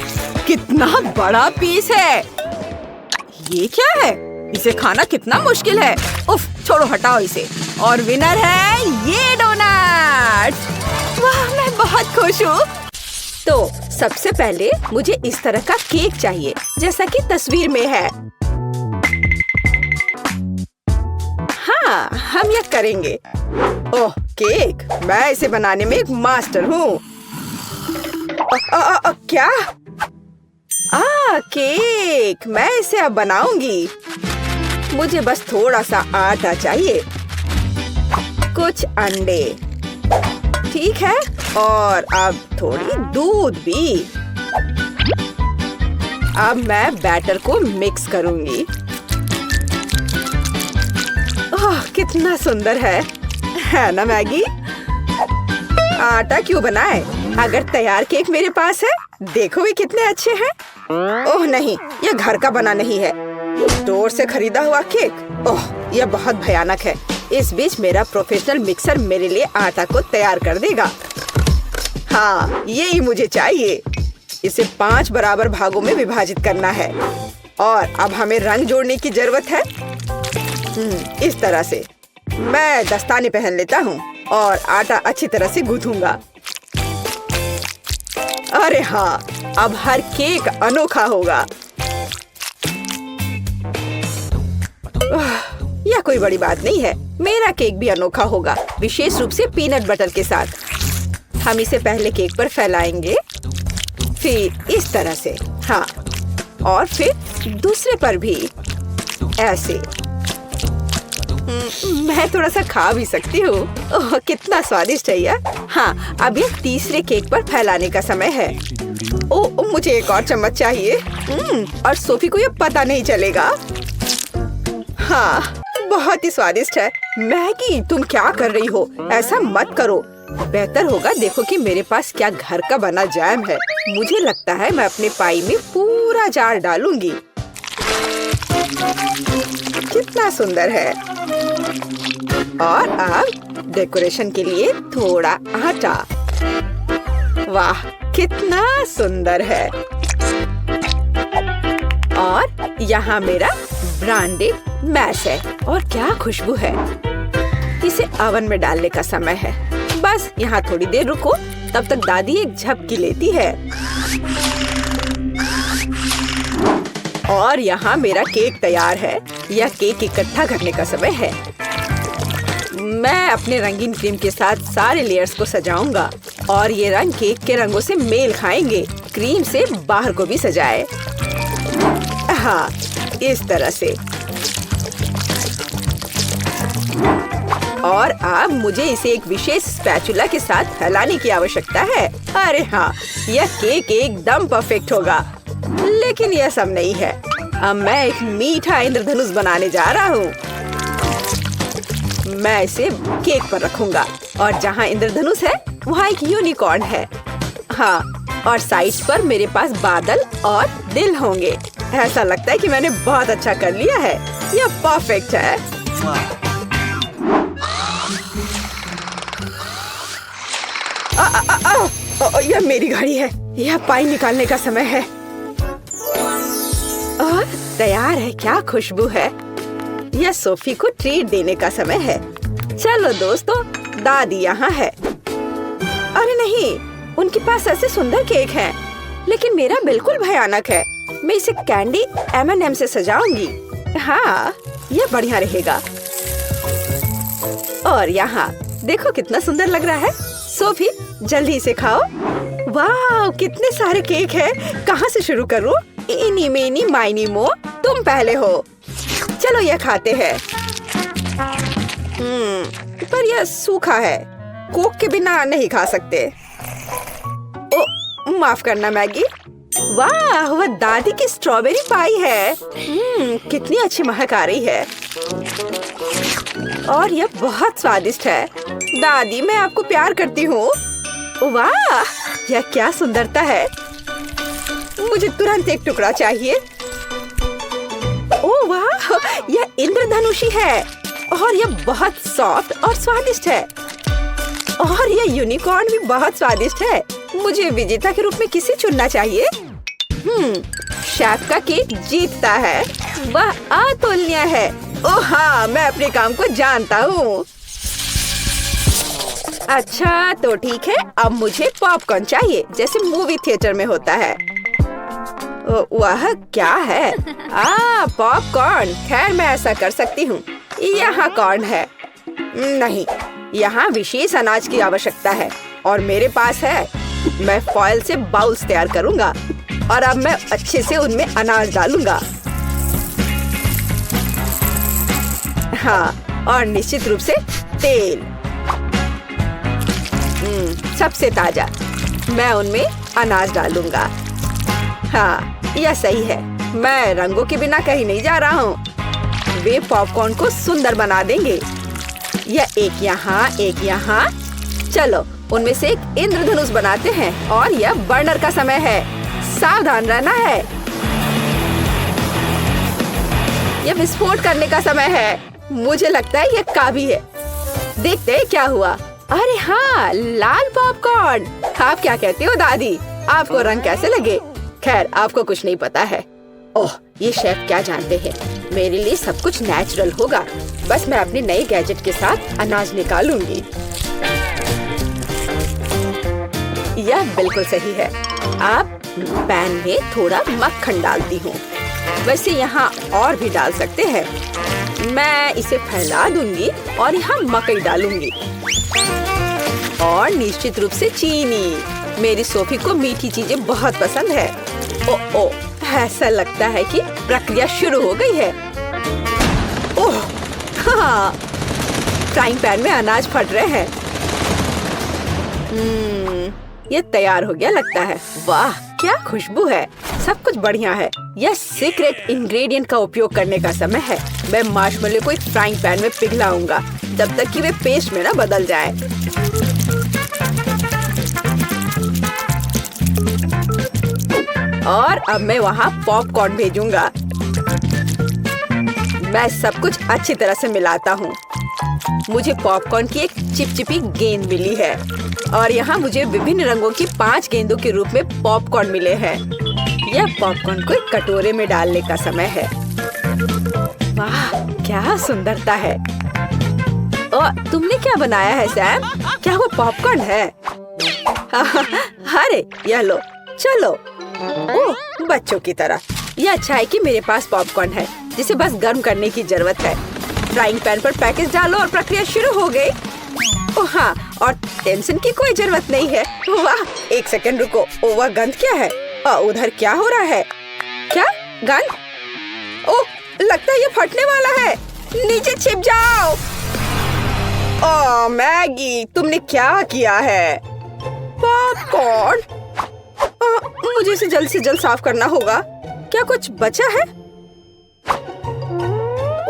कितना बड़ा पीस है। ये क्या है? इसे खाना कितना मुश्किल है। उफ, छोड़ो, हटाओ इसे। और विनर है ये डोनट। वाह, मैं बहुत खुश हूँ। तो सबसे पहले मुझे इस तरह का केक चाहिए, जैसा कि तस्वीर में है। हाँ, हम यह करेंगे। ओह, केक। मैं इसे बनाने में एक मास्टर हूँ। क्या? केक। मैं इसे अब बनाऊंगी। मुझे बस थोड़ा सा आटा चाहिए, कुछ अंडे, ठीक है, और अब थोड़ी दूध भी। अब मैं बैटर को मिक्स करूंगी। ओह, कितना सुंदर है ना मैगी? आटा क्यों बनाए, अगर तैयार केक मेरे पास है। देखो वे कितने अच्छे हैं। ओह नहीं, यह घर का बना नहीं है, स्टोर से खरीदा हुआ केक। ओह, यह बहुत भयानक है। इस बीच मेरा प्रोफेशनल मिक्सर मेरे लिए आटा को तैयार कर देगा। हाँ, यही मुझे चाहिए। इसे 5 बराबर भागों में विभाजित करना है। और अब हमें रंग जोड़ने की जरूरत है। इस तरह से। मैं दस्ताने पहन लेता हूँ और आटा अच्छी तरह से गूंथूंगा। अरे हाँ, अब हर केक अनोखा होगा। यह कोई बड़ी बात नहीं है। मेरा केक भी अनोखा होगा, विशेष रूप से पीनट बटर के साथ। हम इसे पहले केक पर फैलाएंगे, फिर इस तरह से। हाँ, और फिर दूसरे पर भी ऐसे। मैं थोड़ा सा खा भी सकती हूँ। ओह, कितना स्वादिष्ट है यह। हाँ, अब ये तीसरे केक पर फैलाने का समय है। ओह, मुझे एक और चम्मच चाहिए। और सोफी को ये पता नहीं चलेगा। हाँ, बहुत ही स्वादिष्ट है। मैगी, तुम क्या कर रही हो? ऐसा मत करो। बेहतर होगा देखो कि मेरे पास क्या घर का बना जैम है। मुझे लगता है मैं अपने पाई में पूरा जार डालूंगी। कितना सुंदर है। और अब डेकोरेशन के लिए थोड़ा आटा। वाह, कितना सुंदर है। और यहाँ मेरा ब्रांडेड मैश है। और क्या खुशबू है। इसे ओवन में डालने का समय है। बस यहाँ थोड़ी देर रुको, तब तक दादी एक झपकी लेती है। और यहाँ मेरा केक तैयार है। यह केक इकट्ठा करने का समय है। मैं अपने रंगीन क्रीम के साथ सारे लेयर्स को सजाऊंगा और ये रंग केक के रंगों से मेल खाएंगे। क्रीम से बाहर को भी सजाए। हाँ, इस तरह से। और अब मुझे इसे एक विशेष स्पैचुला के साथ फैलाने की आवश्यकता है। अरे हाँ, यह केक एकदम परफेक्ट होगा। लेकिन यह सब नहीं है। अब मैं एक मीठा इंद्रधनुष बनाने जा रहा हूँ। मैं इसे केक पर रखूंगा और जहाँ इंद्रधनुष है वहाँ एक यूनिकॉर्न है। हाँ, और साइड्स पर मेरे पास बादल और दिल होंगे। ऐसा लगता है कि मैंने बहुत अच्छा कर लिया है। यह परफेक्ट है। यह मेरी घड़ी है। यह पाई निकालने का समय है। और तैयार है। क्या खुशबू है। यह सोफी को ट्रीट देने का समय है। चलो दोस्तों, दादी यहाँ है। अरे नहीं, उनके पास ऐसे सुंदर केक हैं, लेकिन मेरा बिल्कुल भयानक है। मैं इसे कैंडी M&M से सजाऊंगी। हाँ, यह बढ़िया रहेगा। और यहाँ देखो कितना सुंदर लग रहा है। सोफी, जल्दी इसे खाओ। वाह, कितने सारे केक हैं। कहाँ से शुरू करूँ? इनी मीनी माइनी मो, तुम पहले हो। चलो यह खाते हैं। पर यह सूखा है, कोक के बिना नहीं खा सकते। ओ, माफ करना मैगी। वाह, वह दादी की स्ट्रॉबेरी पाई है। कितनी अच्छी महक आ रही है और यह बहुत स्वादिष्ट है। दादी, मैं आपको प्यार करती हूँ। वाह, यह क्या सुंदरता है। मुझे तुरंत एक टुकड़ा चाहिए। ओह वाह, यह इंद्रधनुषी है और यह बहुत सॉफ्ट और स्वादिष्ट है। और यह यूनिकॉर्न भी बहुत स्वादिष्ट है। मुझे विजेता के रूप में किसे चुनना चाहिए? शेफ का केक जीतता है। वह अतुलनीय है। ओह हाँ, मैं अपने काम को जानता हूँ। अच्छा तो ठीक है, अब मुझे पॉपकॉर्न चाहिए जैसे मूवी थिएटर में होता है। वह क्या है? पॉपकॉर्न। खैर, मैं ऐसा कर सकती हूँ। यहाँ कॉर्न है। नहीं, यहाँ विशेष अनाज की आवश्यकता है और मेरे पास है। मैं फॉइल से बाउल्स तैयार करूँगा और अब मैं अच्छे से उनमें अनाज डालूंगा। हाँ, और निश्चित रूप से तेल। सबसे ताजा। मैं उनमें अनाज डालूंगा। हाँ, यह सही है। मैं रंगों के बिना कहीं नहीं जा रहा हूँ। वे पॉपकॉर्न को सुंदर बना देंगे। यह एक यहाँ, एक यहाँ। चलो, उनमें से एक इंद्रधनुष बनाते हैं और यह बर्नर का समय है। सावधान रहना है। यह विस्फोट करने का समय है। मुझे लगता है यह काफी है। देखते हैं क्या हुआ। अरे हाँ, लाल पॉपकॉर्न। आप क्या कहते हो दादी? आपको रंग कैसे लगे? खैर, आपको कुछ नहीं पता है। ओह, ये शेफ क्या जानते हैं। मेरे लिए सब कुछ नेचुरल होगा। बस मैं अपने नए गैजेट के साथ अनाज निकालूंगी। यह बिल्कुल सही है। आप पैन में थोड़ा मक्खन डालती हूँ। वैसे यहाँ और भी डाल सकते हैं। मैं इसे फैला दूंगी और यहाँ मकई डालूंगी और निश्चित रूप से चीनी। मेरी सोफी को मीठी चीजें बहुत पसंद है। ओ, ऐसा लगता है कि प्रक्रिया शुरू हो गई है। ओह हाँ, फ्राइंग पैन में अनाज फट रहे हैं। ये तैयार हो गया लगता है। वाह, क्या खुशबू है। सब कुछ बढ़िया है। यह सीक्रेट इंग्रेडिएंट का उपयोग करने का समय है। मैं मार्शमेलो को एक फ्राइंग पैन में पिघलाऊंगा जब तक कि वे पेस्ट में ना बदल जाए। और अब मैं वहाँ पॉपकॉर्न भेजूंगा। मैं सब कुछ अच्छी तरह से मिलाता हूँ। मुझे पॉपकॉर्न की एक चिपचिपी गेंद मिली है और यहाँ मुझे विभिन्न रंगों की 5 गेंदों के रूप में पॉपकॉर्न मिले हैं। यह पॉपकॉर्न को एक कटोरे में डालने का समय है। वाह, क्या सुंदरता है। और तुमने क्या बनाया है सैम? क्या वो पॉपकॉर्न है? अरे यह लो, चलो। ओह, बच्चों की तरह। यह अच्छा है कि मेरे पास पॉपकॉर्न है जिसे बस गर्म करने की जरूरत है। फ्राइंग पैन पर पैकेज डालो और प्रक्रिया शुरू हो गई। ओह हाँ, और टेंशन की कोई जरूरत नहीं है। वाह, एक सेकंड रुको। ओह, वह गंध क्या है? उधर क्या हो रहा है? क्या गंध? ओह, लगता है ये फटने वाला है। नीचे छिप जाओ। ओह मैगी, तुमने क्या किया है? पॉपकॉर्न। मुझे इसे जल्द से जल्द साफ करना होगा। क्या कुछ बचा है?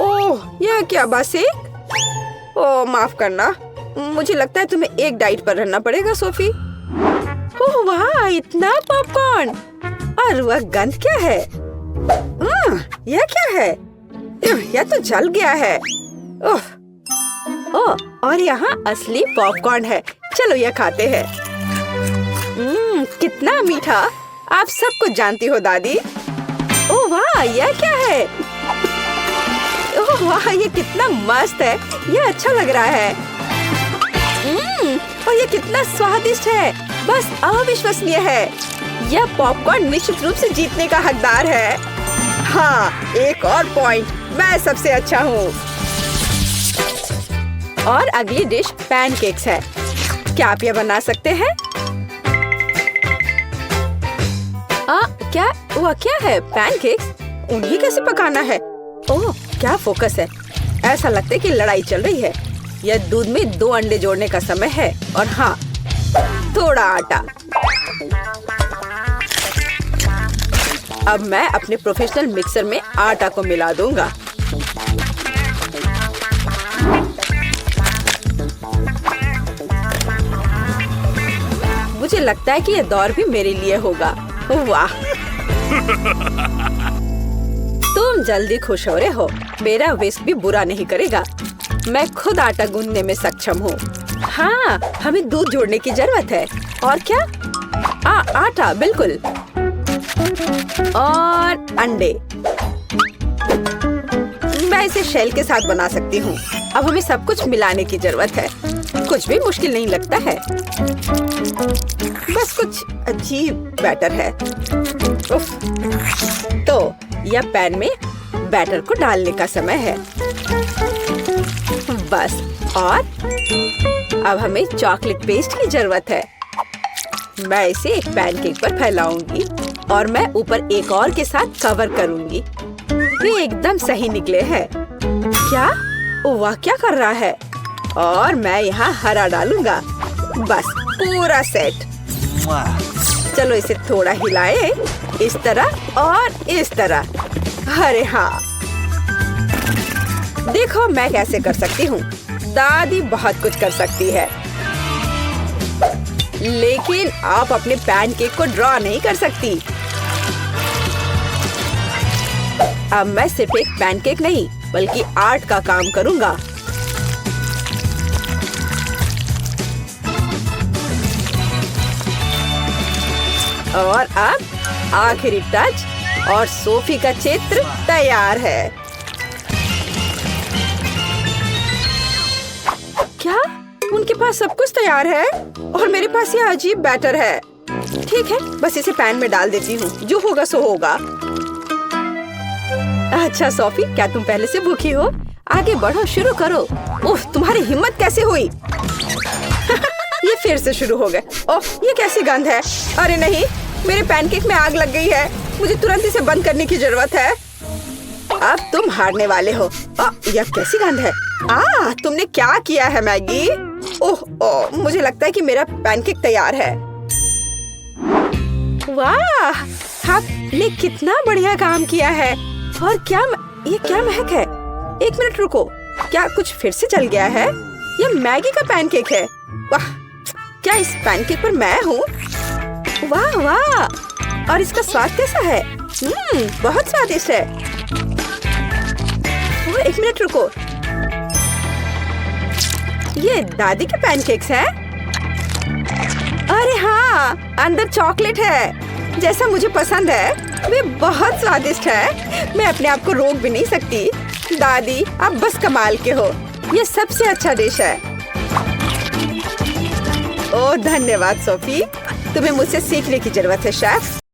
ओह, यह क्या बस एक? ओह, माफ करना। मुझे लगता है तुम्हें एक डाइट पर रहना पड़ेगा सोफी। ओह वाह, इतना पॉपकॉर्न। और वह गंध क्या है? यह क्या है? यह तो जल गया है। ओह, और यहाँ असली पॉपकॉर्न है। चलो यह खाते हैं। कितना मीठा। आप सब कुछ जानती हो दादी। ओह वाह, यह क्या है? ओह वाह, ये कितना मस्त है। यह अच्छा लग रहा है। और ये कितना स्वादिष्ट है। बस अविश्वसनीय है। यह पॉपकॉर्न निश्चित रूप से जीतने का हकदार है। हाँ, एक और पॉइंट। मैं सबसे अच्छा हूँ। और अगली डिश पैनकेक्स है। क्या आप यह बना सकते हैं? क्या वह क्या है? पैनकेक्स? उन्हें कैसे पकाना है? ओह, क्या फोकस है। ऐसा लगता है कि लड़ाई चल रही है। यह दूध में 2 अंडे जोड़ने का समय है और हाँ, थोड़ा आटा। अब मैं अपने प्रोफेशनल मिक्सर में आटा को मिला दूंगा। मुझे लगता है कि यह दौर भी मेरे लिए होगा। वाह, तुम जल्दी खुश हो रहे हो। मेरा विस्क भी बुरा नहीं करेगा। मैं खुद आटा गूंदने में सक्षम हूँ। हाँ, हमें दूध जोड़ने की जरूरत है। और क्या? आटा, बिल्कुल। और अंडे। मैं इसे शेल के साथ बना सकती हूँ। अब हमें सब कुछ मिलाने की जरूरत है। कुछ भी मुश्किल नहीं लगता है। बस कुछ अजीब बैटर है। उफ। तो यह पैन में बैटर को डालने का समय है। बस। और अब हमें चॉकलेट पेस्ट की जरूरत है। मैं इसे एक पैनकेक पर फैलाऊंगी और मैं ऊपर एक और के साथ कवर करूंगी। ये एकदम सही निकले हैं। क्या? वाह, क्या कर रहा है? और मैं यहाँ हरा डालूंगा। बस पूरा सेट। चलो इसे थोड़ा हिलाए, इस तरह और इस तरह। अरे हाँ, देखो मैं कैसे कर सकती हूँ। दादी बहुत कुछ कर सकती है, लेकिन आप अपने पैनकेक को ड्रॉ नहीं कर सकती। अब मैं सिर्फ एक पैनकेक नहीं बल्कि आर्ट का काम करूँगा। और अब आखिरी टच और सोफी का चित्र तैयार है। क्या? उनके पास सब कुछ तैयार है और मेरे पास यह अजीब बैटर है। ठीक है, बस इसे पैन में डाल देती हूँ। जो होगा सो होगा। अच्छा सोफी, क्या तुम पहले से भूखी हो? आगे बढ़ो, शुरू करो। ओह, तुम्हारी हिम्मत कैसे हुई? ये फिर से शुरू हो गए। ओह, ये कैसी गंध है? अरे नहीं, मेरे पैनकेक में आग लग गई है। मुझे तुरंत इसे बंद करने की जरूरत है। अब तुम हारने वाले हो। यह कैसी गंध है? तुमने क्या किया है मैगी? ओह, मुझे लगता है कि मेरा पैनकेक तैयार है। वाह, आपने कितना बढ़िया काम किया है। और क्या ये क्या महक है? एक मिनट रुको, क्या कुछ फिर से जल गया है? यह मैगी का पैनकेक है। वाह, क्या इस पैनकेक पर मैं हूँ? वाह वाह, और इसका स्वाद कैसा है? बहुत स्वादिष्ट है। एक मिनट रुको, ये दादी के पैनकेक्स हैं? अरे हाँ, अंदर चॉकलेट है जैसा मुझे पसंद है। वे बहुत स्वादिष्ट है। मैं अपने आप को रोक भी नहीं सकती। दादी, आप बस कमाल के हो। ये सबसे अच्छा डिश है। ओह धन्यवाद सोफी, तुम्हें मुझसे सीखने की जरूरत है शेफ।